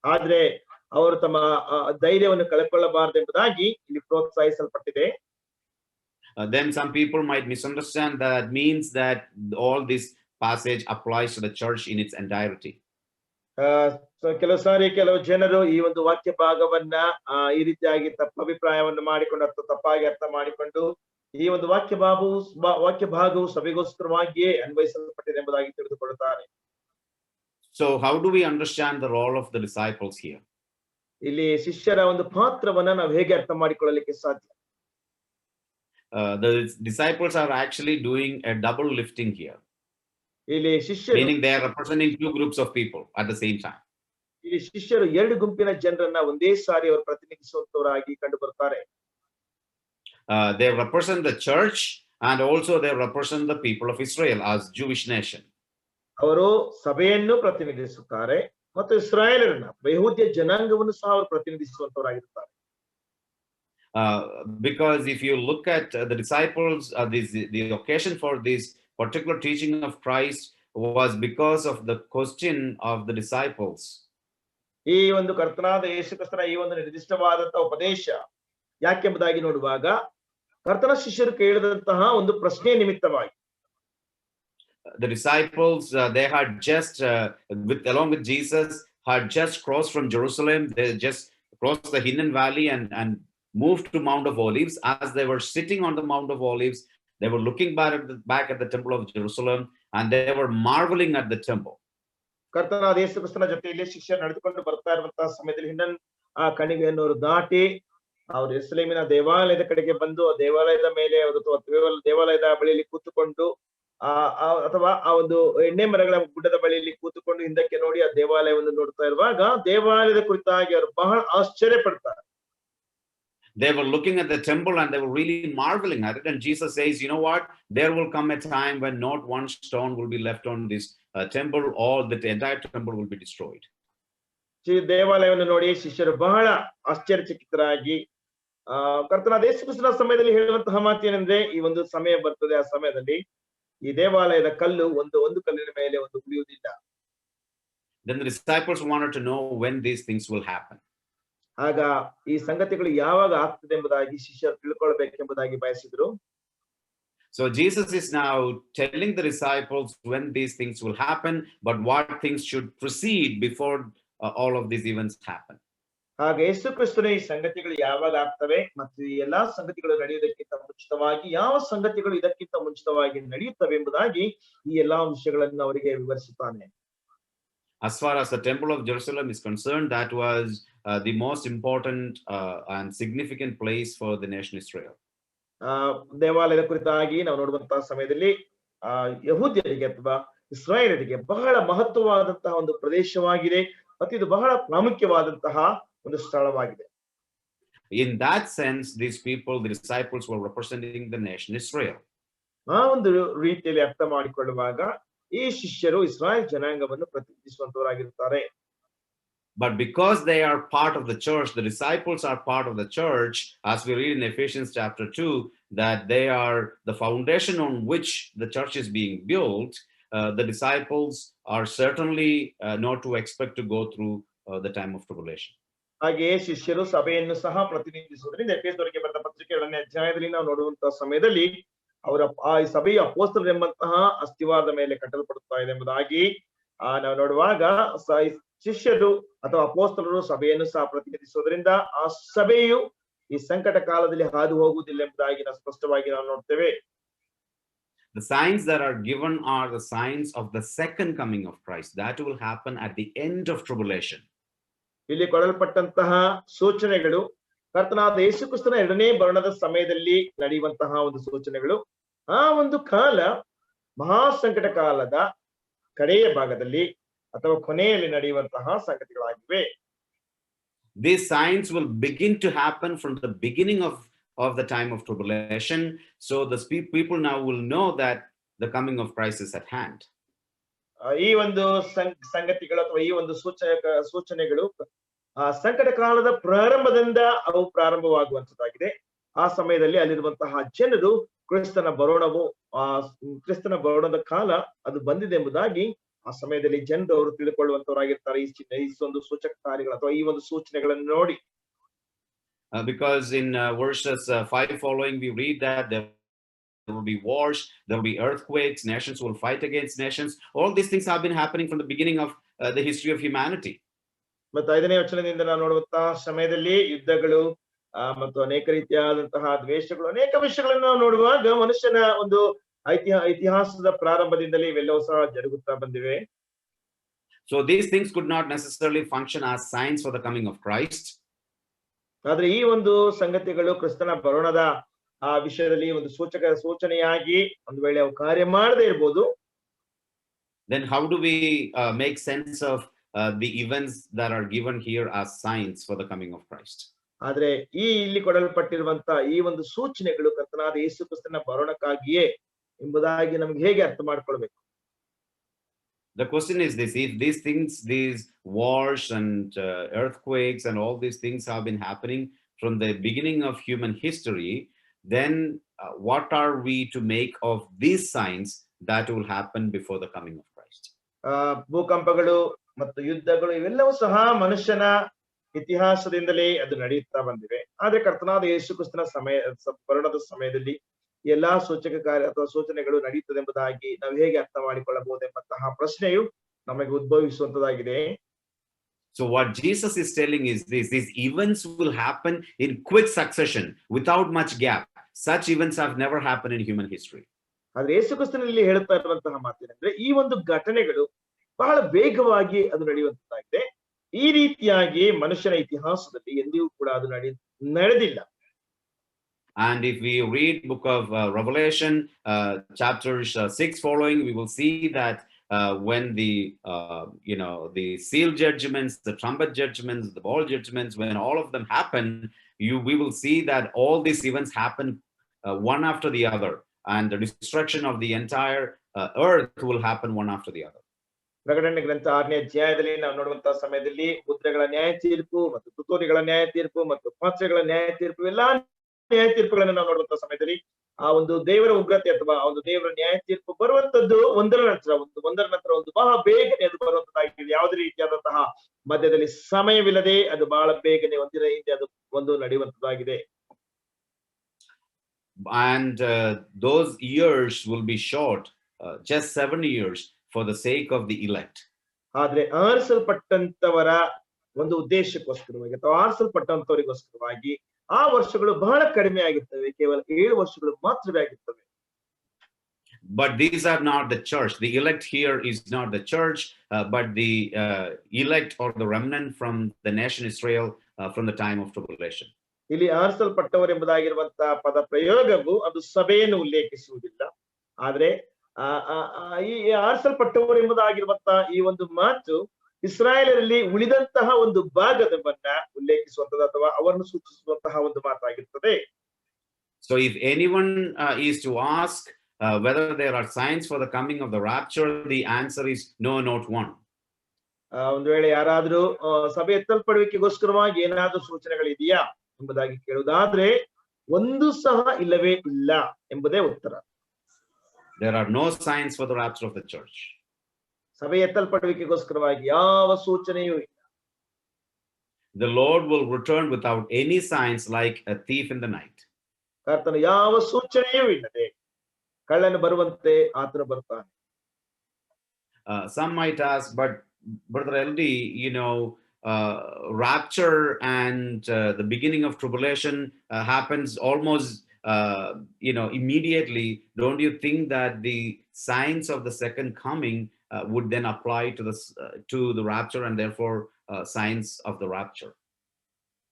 ಆದ್ರೆ ಅವರು ತಮ್ಮ ಧೈರ್ಯವನ್ನು ಕಳೆದುಕೊಳ್ಳಬಾರದು ಎಂಬುದಾಗಿ ಇಲ್ಲಿ ಪ್ರೋತ್ಸಾಹಿಸಲ್ಪಟ್ಟಿದೆ. Then some people might misunderstand that means that all this passage applies to the church in its entirety. ಕೆಲವು ಸಾರಿ ಕೆಲವು ಜನರು ಈ ಒಂದು ವಾಕ್ಯ ಭಾಗವನ್ನ ಈ ರೀತಿಯಾಗಿ ಅಭಿಪ್ರಾಯವನ್ನು ಮಾಡಿಕೊಂಡು ಅಥವಾ ತಪ್ಪಾಗಿ ಅರ್ಥ ಮಾಡಿಕೊಂಡು ಈ ಒಂದು ವಾಕ್ಯ ಭಾಗವು ಸಭೆಗೋಸ್ಕರವಾಗಿಯೇ ಅನ್ವಯಿಸಲ್ಪಟ್ಟಿದೆ ಎಂಬುದಾಗಿ ತಿಳಿದುಕೊಳ್ಳುತ್ತಾರೆ. So how do we understand the role of the disciples here? ಇಲ್ಲಿ ಶಿಷ್ಯರ ಒಂದು ಪಾತ್ರವನ್ನ ನಾವು ಹೇಗೆ ಅರ್ಥ ಮಾಡಿಕೊಳ್ಳಲಿಕ್ಕೆ ಸಾಧ್ಯ? The disciples are actually doing a double lifting here. ಇಲ್ಲಿ ಶಿಷ್ಯರು, meaning they are representing 2 groups of people at the same time. ಇಲ್ಲಿ ಶಿಷ್ಯರು 2 ಗುಂಪಿನ ಜನರನ್ನ ಒಂದೇ ಸಾರಿ ಅವರು ಪ್ರತಿನಿಧಿಸುವಂತವರಾಗಿ ಕಂಡು ಬರ್ತಾರೆ. They represent the church and also they represent the people of Israel as Jewish nation. ಅವರು ಸಭೆಯನ್ನು ಪ್ರತಿನಿಧಿಸುತ್ತಾರೆ ಮತ್ತು ಇಸ್ರಾಯೇಲರನ್ನ ಯಹೂದ್ಯ ಜನಾಂಗವನ್ನು ಸಹ ಅವರು ಪ್ರತಿನಿಧಿಸುವಂತವರಾಗಿರುತ್ತಾರೆ. Because if you look at the disciples, the occasion for this particular teaching of Christ was because of the question of the disciples. ಈ ಒಂದು ಕರ್ತನಾದ ಯೇಸು ಕ್ರಿಸ್ತನ ಈ ಒಂದು ನಿರ್ದಿಷ್ಟವಾದಂತಹ ಉಪದೇಶ ಯಾಕೆಂಬುದಾಗಿ ನೋಡುವಾಗ ಕರ್ತನ ಶಿಷ್ಯರು ಕೇಳಿದಂತಹ ಒಂದು ಪ್ರಶ್ನೆ ನಿಮಿತ್ತವಾಗಿ the disciples they had just along with Jesus had just crossed from Jerusalem. They just crossed the Hinnom Valley and moved to Mount of Olives. As they were sitting on the Mount of Olives, they were looking back at the temple of Jerusalem and they were marveling at the temple. ಕರ್ತನಾದ ಯೇಸು ಕ್ರಿಸ್ತನ ಜೊತೆಯಲ್ಲಿ ಶಿಷ್ಯರು ನಡೆದುಕೊಂಡು ಬರ್ತಾ ಇರುವಂತಹ ಸಮಯದಲ್ಲಿ ಹಿನ್ನನ್ ಕಣಿವೆಯನ್ನು ದಾಟಿ ಅವರು ಯೆರೂಸಲೇಮಿನ ದೇವಾಲಯದ ಕಡೆಗೆ ಬಂದು ದೇವಾಲಯದ ಮೇಲೆ ದೇವಾಲಯದ ಬಳಿಯಲ್ಲಿ ಕೂತುಕೊಂಡು ಅಥವಾ ಆ ಒಂದು ಎಣ್ಣೆ ಮರಗಳ ಗುಡ್ಡದ ಬಳಿಯಲ್ಲಿ ಕೂತುಕೊಂಡು ಹಿಂದಕ್ಕೆ ನೋಡಿ ಆ ದೇವಾಲಯವನ್ನು ನೋಡ್ತಾ ಇರುವಾಗ ದೇವಾಲಯದ ಕುರಿತಾಗಿ ಅವರು ಬಹಳ ಆಶ್ಚರ್ಯ ಪಡ್ತಾರೆ. They were looking at the temple and they were really marveling at it. And Jesus says, you know what? There will come a time when not one stone will be left on this temple, or the entire temple will be destroyed. ದೇವಾಲಯವನ್ನು ನೋಡಿ ಶಿಷ್ಯರು ಬಹಳ ಆಶ್ಚರ್ಯಚಕಿತರಾಗಿ ಕರ್ತನಾದ ಯೇಸು ಕ್ರಿಸ್ತನ ಸಮಯದಲ್ಲಿ ಹೇಳುವಂತಹ ಮಾತೇನೆಂದ್ರೆ ಈ ಒಂದು ಸಮಯ ಬರ್ತದೆ, ಆ ಸಮಯದಲ್ಲಿ ಈ ದೇವಾಲಯದ ಕಲ್ಲು ಒಂದು ಕಲ್ಲಿನ ಮೇಲೆ ಒಂದು ಉಳಿಯುವುದಿಲ್ಲ. Then the disciples wanted to know when these things will happen. ಆಗ ಈ ಸಂಗತಿಗಳು ಯಾವಾಗ ಆಗ್ತದೆ ಎಂಬುದಾಗಿ ಶಿಷ್ಯರು ತಿಳ್ಕೊಳ್ಬೇಕೆಂಬುದಾಗಿ ಬಯಸಿದ್ರು. So Jesus is now telling the disciples when these things will happen, but what things should proceed before all of these events happen. ಹಾಗೆ ಯೇಸು ಕ್ರಿಸ್ತನ ಈ ಸಂಗತಿಗಳು ಯಾವಾಗ ಆಗ್ತವೆ ಮತ್ತು ಈ ಎಲ್ಲಾ ಸಂಗತಿಗಳು ನಡೆಯುವುದಕ್ಕಿಂತ ಮುಂಚಿತವಾಗಿ ಯಾವ ಸಂಗತಿಗಳು ಇದಕ್ಕಿಂತ ಮುಂಚಿತವಾಗಿ ನಡೆಯುತ್ತವೆ ಎಂಬುದಾಗಿ ಈ ಎಲ್ಲಾ ವಿಷಯಗಳನ್ನು ಅವರಿಗೆ ವಿವರಿಸುತ್ತಾನೆ. As far as the temple of Jerusalem is concerned, that was the most important and significant place for the nation Israel. ದೇವಾಲಯದ ಕುರಿತಾಗಿ ನಾವು ನೋಡುವಂತಹ ಸಮಯದಲ್ಲಿ ಯಹೂದ್ಯರಿಗೆ ಅಥವಾ ಇಸ್ರಾಯೇಲರಿಗೆ ಬಹಳ ಮಹತ್ವವಾದಂತಹ ಒಂದು ಪ್ರದೇಶವಾಗಿದೆ ಮತ್ತು ಇದು ಬಹಳ ಪ್ರಾಮುಖ್ಯವಾದಂತಹ ಒಂದು ಸ್ಥಳವಾಗಿದೆ. In that sense, these people, the disciples, were representing the nation Israel. ಆ ಒಂದು ರೀತಿಯಲ್ಲಿ ಅರ್ಥ ಮಾಡಿಕೊಳ್ಳುವಾಗ ಈ ಶಿಷ್ಯರು ಇಸ್ರಾಯೇಲ್ ಜನಾಂಗವನ್ನು ಪ್ರತಿನಿಧಿಸುವಂತವರಾಗಿರುತ್ತಾರೆ. But because they are part of the church, the disciples are part of the church, as we read in Ephesians chapter 2, that they are the foundation on which the church is being built. The disciples are certainly not to expect to go through the time of tribulation. ಹಾಗೆಯೇ ಶಿಷ್ಯರು ಸಭೆಯನ್ನು ಸಹ ಪ್ರತಿನಿಧಿಸುವುದರಿಂದ ಎಫೆಸದವರಿಗೆ ಬರೆದ ಪತ್ರಿಕೆ 2ನೇ ಅಧ್ಯಾಯದಲ್ಲಿ ನಾವು ನೋಡುವಂತಹ ಸಮಯದಲ್ಲಿ ಅವರ ಆ ಸಭೆಯ ಅಪೊಸ್ತಲರು ಎಂಬಂತಹ ಅಸ್ತಿವಾರದ ಮೇಲೆ ಕಟ್ಟಲ್ಪಡುತ್ತಾ ಇದೆ ಎಂಬುದಾಗಿ ನಾವು ನೋಡುವಾಗ ಶಿಷ್ಯರು ಅಥವಾ ಅಪೊಸ್ತಲರು ಸಭೆಯನ್ನು ಸಹ ಪ್ರತಿನಿಧಿಸುವುದರಿಂದ ಆ ಸಭೆಯು ಈ ಸಂಕಟ ಕಾಲದಲ್ಲಿ ಹಾದು ಹೋಗುವುದಿಲ್ಲ ಎಂಬುದಾಗಿ ನಾವು ಸ್ಪಷ್ಟವಾಗಿ ನಾವು ನೋಡ್ತೇವೆ. The signs that are given are the signs of the second coming of Christ. That will happen at the end of tribulation. ಇಲ್ಲಿ ಕೊಡಲ್ಪಟ್ಟಂತಹ ಸೂಚನೆಗಳು ಕರ್ತನಾದ ಯೇಸು ಕ್ರಿಸ್ತನ ಎರಡನೇ ಬರಣದ ಸಮಯದಲ್ಲಿ ನಡೆಯುವಂತಹ ಒಂದು ಸೂಚನೆಗಳು. ಆ ಒಂದು ಕಾಲ ಮಹಾ ಸಂಕಟ ಕಾಲದ ಕಡೆಯ ಭಾಗದಲ್ಲಿ ಅಥವಾ ಕೊನೆಯಲ್ಲಿ ನಡೆಯುವಂತಹ ಸಂಗತಿಗಳಾಗಿವೆ. These signs will begin to happen from the beginning of the time of tribulation. So the people now will know that the coming of Christ is at hand. ಈ ಒಂದು ಸಂಗತಿಗಳು ಅಥವಾ ಈ ಒಂದು ಸೂಚನೆಗಳು ಸಂಕಟ ಕಾಲದ ಪ್ರಾರಂಭದಿಂದ ಅವು ಪ್ರಾರಂಭವಾಗುವಂತದ್ದಾಗಿದೆ. ಆ ಸಮಯದಲ್ಲಿ ಅಲ್ಲಿರುವಂತಹ ಜನರು ಕ್ರಿಸ್ತನ ಬರೋಣದ ಕಾಲ ಅದು ಬಂದಿದೆ ಎಂಬುದಾಗಿ ಆ ಸಮಯದಲ್ಲಿ ಜನರು ಅವರು ತಿಳ್ಕೊಳ್ಳುವಂತವರಾಗಿರ್ತಾರೆ ಈ ಒಂದು ಸೂಚಕ ಕಾರ್ಯಗಳು ಅಥವಾ ಈ ಒಂದು ಸೂಚನೆಗಳನ್ನು ನೋಡಿ. Because in verses 5 following we read that there will be wars, there will be earthquakes, nations will fight against nations. All these things have been happening from the beginning of the history of humanity. ಮತ್ತು 5ನೇ ವಚನದಿಂದ ನಾವು ನೋಡುವಂತಹ ಸಮಯದಲ್ಲಿ ಯುದ್ಧಗಳು ಮತ್ತು ಅನೇಕ ರೀತಿಯಾದಂತಹ ದ್ವೇಷಗಳು ಅನೇಕ ವಿಷಯಗಳನ್ನು ನಾವು ನೋಡುವಾಗ ಮನುಷ್ಯನ ಒಂದು ಇತಿಹಾಸದ ಪ್ರಾರಂಭದಿಂದಲೇ ಇವೆಲ್ಲವೂ ಸಹ ಜರುಗುತ್ತಾ ಬಂದಿವೆ. So these things could not necessarily function as signs for the coming of Christ. ಆದ್ರೆ ಈ ಒಂದು ಸಂಗತಿಗಳು ಕ್ರಿಸ್ತನ ಬರೋಣದ ಆ ವಿಷಯದಲ್ಲಿ ಒಂದು ಸೂಚನೆಯಾಗಿ ಒಂದು ವೇಳೆ ಅವು ಕಾರ್ಯ ಮಾಡದೇ ಇರಬಹುದು. Then how do we make sense of the events that are given here as signs for the coming of Christ? ಆದ್ರೆ ಈ ಇಲ್ಲಿ ಕೊಡಲ್ಪಟ್ಟಿರುವಂತಹ ಈ ಒಂದು ಸೂಚನೆಗಳು ಕರ್ತನಾದ ಯೇಸು ಕ್ರಿಸ್ತನ ಬರೋಣಕ್ಕಾಗಿಯೇ ಎಂಬುದಾಗಿ ನಮ್ಗೆ ಹೇಗೆ ಅರ್ಥ ಮಾಡ್ಕೊಳ್ಬೇಕು? The question is this: if these things, these wars and earthquakes and all these things have been happening from the beginning of human history, then what are we to make of these signs that will happen before the coming of Christ? ಭೂಕಂಪಗಳು ಮತ್ತು ಯುದ್ಧಗಳು ಇವೆಲ್ಲವೂ ಸಹ ಮನುಷ್ಯನ ಇತಿಹಾಸದಿಂದಲೇ ಅದು ನಡೆಯುತ್ತಾ ಬಂದಿವೆ. ಆದ್ರೆ ಕರ್ತನಾದ ಯೇಸು ಕ್ರಿಸ್ತನ ಬರೋಣದ ಸಮಯದಲ್ಲಿ ಎಲ್ಲಾ ಸೂಚಕ ಕಾರ್ಯ ಅಥವಾ ಸೂಚನೆಗಳು ನಡೆಯುತ್ತದೆ ಎಂಬುದಾಗಿ ನಾವು ಹೇಗೆ ಅರ್ಥ ಮಾಡಿಕೊಳ್ಳಬಹುದು ಎಂಬಂತಹ ಪ್ರಶ್ನೆಯು ನಮಗೆ ಉದ್ಭವಿಸುವಂತದಾಗಿದೆ. So what Jesus is telling is this: these events will happen in quick succession without much gap. Such events have never happened in human history. ಆದ್ರೆ ಯೇಸು ಕ್ರಿಸ್ತನಲ್ಲಿ ಹೇಳುತ್ತಾ ಇರುವಂತಹ ಮಾತೇನೆಂದ್ರೆ ಈ ಒಂದು ಘಟನೆಗಳು ಬಹಳ ವೇಗವಾಗಿ ಅದು ನಡೆಯುವಂತದ್ದಾಗಿದೆ. ಈ ರೀತಿಯಾಗಿ ಮನುಷ್ಯನ ಇತಿಹಾಸದಲ್ಲಿ ಎಂದಿಗೂ ಕೂಡ ಅದು ನಡೆದಿಲ್ಲ. And if we read book of Revelation, chapters 6 following, we will see that when the seal judgments, the trumpet judgments, the bowl judgments, when all of them happen, we will see that all these events happen one after the other, and the destruction of the entire earth will happen one after the other. ಪ್ರಕಟಣೆ ಗ್ರಂಥ 6ನೇ ಅಧ್ಯಾಯದಲ್ಲಿ ನಾವು ನೋಡುವಂತಹ ಸಮಯದಲ್ಲಿ ಮುದ್ರೆಗಳ ನ್ಯಾಯ ತೀರ್ಪು ಮತ್ತು ತುತ್ತೂರಿಗಳ ನ್ಯಾಯ ತೀರ್ಪು ಮತ್ತು ಪಾತ್ರೆಗಳ ನ್ಯಾಯ ತೀರ್ಪು ಎಲ್ಲಾ ನ್ಯಾಯ ತೀರ್ಪುಗಳನ್ನು ನಾವು ನೋಡುವಂತಹ ಸಮಯದಲ್ಲಿ ಆ ಒಂದು ದೇವರ ಉಗ್ರತೆ ಅಥವಾ ಒಂದು ದೇವರ ನ್ಯಾಯ ತೀರ್ಪು ಬರುವಂತದ್ದು ಒಂದರ ನಂತರ ಒಂದು ಬಹಳ ಬೇಗನೆ ಅದು ಬರುವಂತದ್ದಾಗಿದೆ. ಯಾವುದೇ ರೀತಿಯಾದಂತಹ ಮಧ್ಯದಲ್ಲಿ ಸಮಯವಿಲ್ಲದೆ ಅದು ಬಹಳ ಬೇಗನೆ ಒಂದಿನ ಹಿಂದೆ ಅದು ಒಂದು ನಡೆಯುವಂತದ್ದಾಗಿದೆ. And those years will be short, just 7 years, for the sake of the elect. ಆದ್ರೆ ಆರಿಸಲ್ಪಟ್ಟಂತವರ ಒಂದು ಉದ್ದೇಶಕ್ಕೋಸ್ಕರವಾಗಿ ಅಥವಾ ಆರಿಸಲ್ಪಟ್ಟಂತವರಿಗೋಸ್ಕರವಾಗಿ ಆ ವರ್ಷಗಳು ಬಹಳ ಕಡಿಮೆ ಆಗಿರ್ತವೆ, ಕೇವಲ 7 ವರ್ಷಗಳು ಮಾತ್ರವೇ ಆಗಿರ್ತವೆ. But these are not the church. The elect here is not the church, but the elect or the remnant from the nation Israel from the time of tribulation. ಇಲ್ಲಿ ಆರಿಸಲ್ಪಟ್ಟವರೆಂಬುದಾಗಿರುವಂತಹ ಪದ ಪ್ರಯೋಗವು ಅದು ಸಭೆಯನ್ನು ಉಲ್ಲೇಖಿಸುವುದಿಲ್ಲ. ಆದ್ರೆ ಈ ಆರಿಸಲ್ಪಟ್ಟವರೆಂಬುದಾಗಿರುವಂತಹ ಈ ಒಂದು ಮಾತು ಇಸ್ರಾಯೇಲರಲ್ಲಿ ಉಳಿದಂತಹ ಒಂದು ಭಾಗದವನ್ನ ಉಲ್ಲೇಖಿಸುವಂತದ್ದು ಅಥವಾ ಅವರನ್ನು ಸೂಚಿಸುವಂತಹ ಒಂದು ಮಾತಾಗಿರ್ತದೆ. So if anyone is to ask whether there are signs for the coming of the rapture, the answer is no, not one. ಒಂದು ವೇಳೆ ಯಾರಾದ್ರೂ ಸಭೆ ಎತ್ತಲ್ಪಡುವಿಕೆಗೋಸ್ಕರವಾಗಿ ಏನಾದ್ರೂ ಸೂಚನೆಗಳಿದೆಯಾ ಎಂಬುದಾಗಿ ಕೇಳುವುದಾದ್ರೆ ಒಂದು ಸಹ ಇಲ್ಲವೇ ಇಲ್ಲ ಎಂಬುದೇ ಉತ್ತರ. There are no signs for the rapture of the church. ಸಭೆ ಎತ್ತಲ್ಪಡುವಿಕೆಗೋಸ್ಕರವಾಗಿ ಯಾವ ಸೂಚನೆಯೂ ಇಲ್ಲ. The Lord will return without any signs, like a thief in the night. ಕರ್ತನು ಯಾವ ಸೂಚನೆಯೂ ಇಲ್ಲದೆ ಕಳ್ಳನು ಬರುವಂತೆ ಆತನು ಬರ್ತಾನೆ. Some might ask, but Brother LD, rapture and the beginning of tribulation happens almost immediately. Don't you think that the signs of the second coming would then apply to the rapture, and therefore signs of the rapture?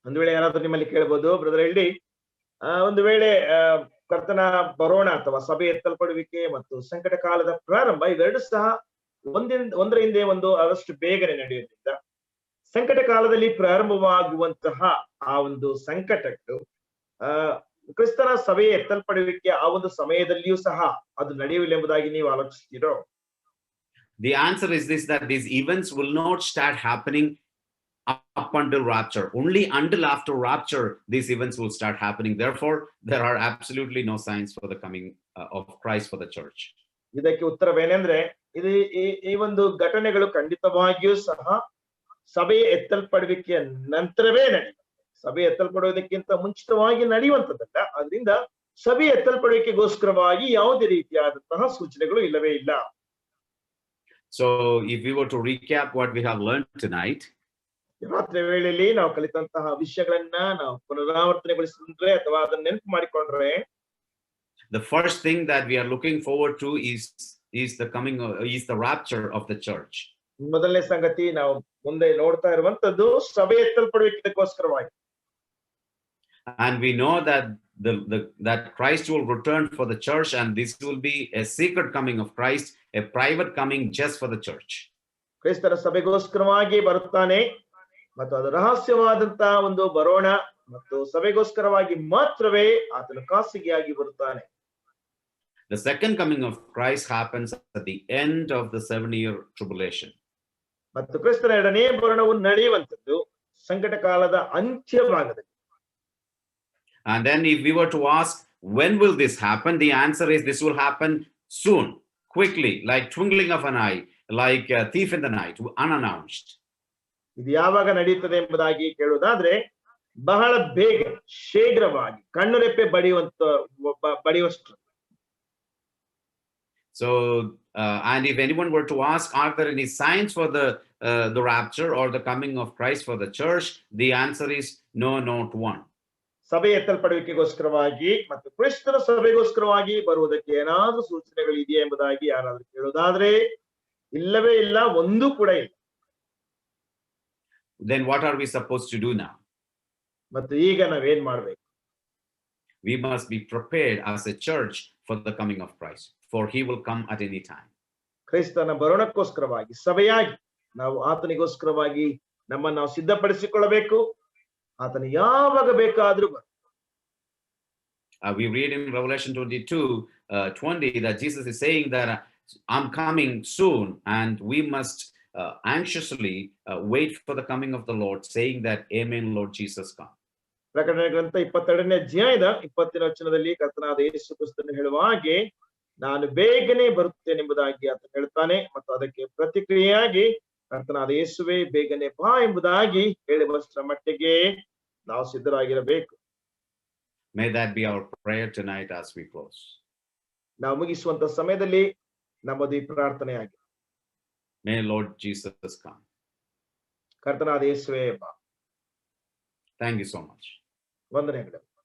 ಒಂದು ವೇಳೆ ಯಾರಾದ್ರೂ ನಿಮ್ಮಲ್ಲಿ ಕೇಳಬಹುದು, brother ಎಲ್ಡಿ, ಒಂದು ವೇಳೆ ಕರ್ತನ ಬರೋಣ ಅಥವಾ ಸಭೆ ಎತ್ತಲ್ಪಡುವಿಕೆ ಮತ್ತು ಸಂಕಟ ಕಾಲದ ಪ್ರಾರಂಭ ಇವೆರಡು ಸಹ ಒಂದರ ಹಿಂದೆ ಒಂದು ಆದಷ್ಟು ಬೇಗನೆ ನಡೆಯುತ್ತಿದ್ದ ಸಂಕಟ ಕಾಲದಲ್ಲಿ ಪ್ರಾರಂಭವಾಗುವಂತಹ ಆ ಒಂದು ಸಂಕಟಗಳು ಕ್ರಿಸ್ತನ ಸಭೆಯ ಎತ್ತಲ್ಪಡುವಿಕೆ ಆ ಒಂದು ಸಮಯದಲ್ಲಿಯೂ ಸಹ ಅದು ನಡೆಯುವುದಿಲ್ಲ ಎಂಬುದಾಗಿ ನೀವು ಆಲೋಚಿಸ್ತೀರೋ? The answer is this, that these events will not start happening up until rapture. Only until after rapture these events will start happening. Therefore there are absolutely no signs for the coming of Christ for the church. ಇದಕ್ಕೆ ಉತ್ತರವೇನೆಂದ್ರೆ ಇದು ಈ ಒಂದು ಘಟನೆಗಳು ಖಂಡಿತವಾಗಿಯೂ ಸಹ ಸಭೆಯ ಎತ್ತಲ್ಪಡುವಿಕೆಯ ನಂತರವೇ ನಡೆಯುತ್ತೆ. ಸಭೆ ಎತ್ತಲ್ಪಡುವುದಕ್ಕಿಂತ ಮುಂಚಿತವಾಗಿ ನಡೆಯುವಂತದ್ದಲ್ಲ. ಅದರಿಂದ ಸಭೆ ಎತ್ತಲ್ಪಡುವಿಕೆಗೋಸ್ಕರವಾಗಿ ಯಾವುದೇ ರೀತಿಯಾದಂತಹ ಸೂಚನೆಗಳು ಇಲ್ಲವೇ ಇಲ್ಲ. So if we were to recap what we have learned tonight, ರಾತ್ರಿ ವೇಳೆಯಲ್ಲಿ ನಾವು ಕಲಿತಂತಹ ವಿಷಯಗಳನ್ನ ನಾವು ಪುನರಾವರ್ತನೆಗೊಳಿಸಿದ್ರೆ ಅಥವಾ ಅದನ್ನ ನೆನಪು ಮಾಡಿಕೊಂಡ್ರೆ, the first thing that we are looking forward to is the rapture of the church. ಮೊದಲನೇ ಸಂಗತಿ ನಾವು ಮುಂದೆ ನೋಡ್ತಾ ಇರುವಂತದ್ದು ಸಭೆ ಎತ್ತಲ್ಪಡುವಿಕೆಗೋಸ್ಕರವಾಗಿ. And we know that that Christ will return for the church, and this will be a secret coming of Christ, a private coming just for the church. ಕ್ರಿಸ್ತನ ಸಭೆಗೋಸ್ಕರವಾಗಿ ಬರುತ್ತಾನೆ ಮತ್ತು ಅದು ರಹಸ್ಯವಾದಂತಹ ಒಂದು ಬರೋಣ ಮತ್ತು ಸಭೆಗೋಸ್ಕರವಾಗಿ ಮಾತ್ರವೇ ಆತನು ಖಾಸಗಿಯಾಗಿ ಬರುತ್ತಾನೆ. The second coming of Christ happens at the end of the 7-year tribulation. ಮತ್ತು ಕ್ರಿಸ್ತನ ಎರಡನೇ ಬರೋಣವು ನಡೆಯುವಂತದ್ದು ಸಂಕಟ ಕಾಲದ ಅಂತ್ಯ ಭಾಗದಲ್ಲಿ. And then if we were to ask, when will this happen? The answer is this will happen soon, quickly, like twinkling of an eye, like a thief in the night, unannounced. ಇದು ಯಾವಾಗ ನಡೆಯುತ್ತದೆ ಎಂಬುದಾಗಿ ಕೇಳುವುದಾದ್ರೆ ಬಹಳ ಬೇಗ, ಶೀಘ್ರವಾಗಿ, ಕಣ್ಣುರೆಪ್ಪೆ ಬಡಿಯುವಷ್ಟು. So and if anyone were to ask, are there any signs for the rapture or the coming of Christ for the church? The answer is no, not one. ಸಭೆ ಎತ್ತಲ್ಪಡುವಿಕೆಗೋಸ್ಕರವಾಗಿ ಮತ್ತು ಕ್ರಿಸ್ತನ ಸಭೆಗೋಸ್ಕರವಾಗಿ ಬರುವುದಕ್ಕೆ ಏನಾದ್ರೂ ಸೂಚನೆಗಳು ಇದೆಯಾ ಎಂಬುದಾಗಿ ಯಾರಾದ್ರೂ ಕೇಳುವುದಾದ್ರೆ ಇಲ್ಲವೇ ಇಲ್ಲ, ಒಂದೂ ಕೂಡ ಇಲ್ಲ. Then what are we supposed to do now? ಮತ್ತು ಈಗ ನಾವೇನ್ ಮಾಡ್ಬೇಕು? We must be prepared as a church for the coming of Christ, for he will come at any time. ಕ್ರಿಸ್ತನ ಬರೋಣಕ್ಕೋಸ್ಕರವಾಗಿ ಸಭೆಯಾಗಿ ನಾವು ಆತನಿಗೋಸ್ಕರವಾಗಿ ನಮ್ಮನ್ನು ನಾವು ಸಿದ್ಧಪಡಿಸಿಕೊಳ್ಳಬೇಕು. ಆತನು ಯಾವಾಗ ಬೇಕಾದ್ರೂ we read in Revelation 22:20 that Jesus is saying that I'm coming soon, and we must anxiously wait for the coming of the Lord, saying that Amen, Lord Jesus, come. ಪ್ರಕಟಣೆ ಗ್ರಂಥ 22ನೇ ಅಧ್ಯಾಯದ 20ನೇ ವಚನದಲ್ಲಿ ಕರ್ತನಾದ ಯೇಸು ಕ್ರಿಸ್ತನು ಹೇಳುವ ಹಾಗೆ ನಾನು ಬೇಗನೆ ಬರುತ್ತೇನೆ ಎಂಬುದಾಗಿ ಆತ ಹೇಳ್ತಾನೆ. ಮತ್ತು ಅದಕ್ಕೆ ಪ್ರತಿಕ್ರಿಯೆಯಾಗಿ ಕರ್ತನಾದ ಯೇಸುವೇ ಬೇಗನೆ ಬಾ ಎಂಬುದಾಗಿ ಹೇಳುವಷ್ಟರ ಮಟ್ಟಿಗೆ ನಾವು ಸಿದ್ಧರಾಗಿರಬೇಕು. May that be our prayer tonight as we close. ನಾವು ಮುಗಿಸುವಂತ ಸಮಯದಲ್ಲಿ ನಮ್ಮದು ಈ ಪ್ರಾರ್ಥನೆ ಆಗಿದೆ. May Lord Jesus come. ಕರ್ತನಾದ ಯೇಸುವೇ ಬಾ. Thank you so much. ವಂದನೆಗಳು.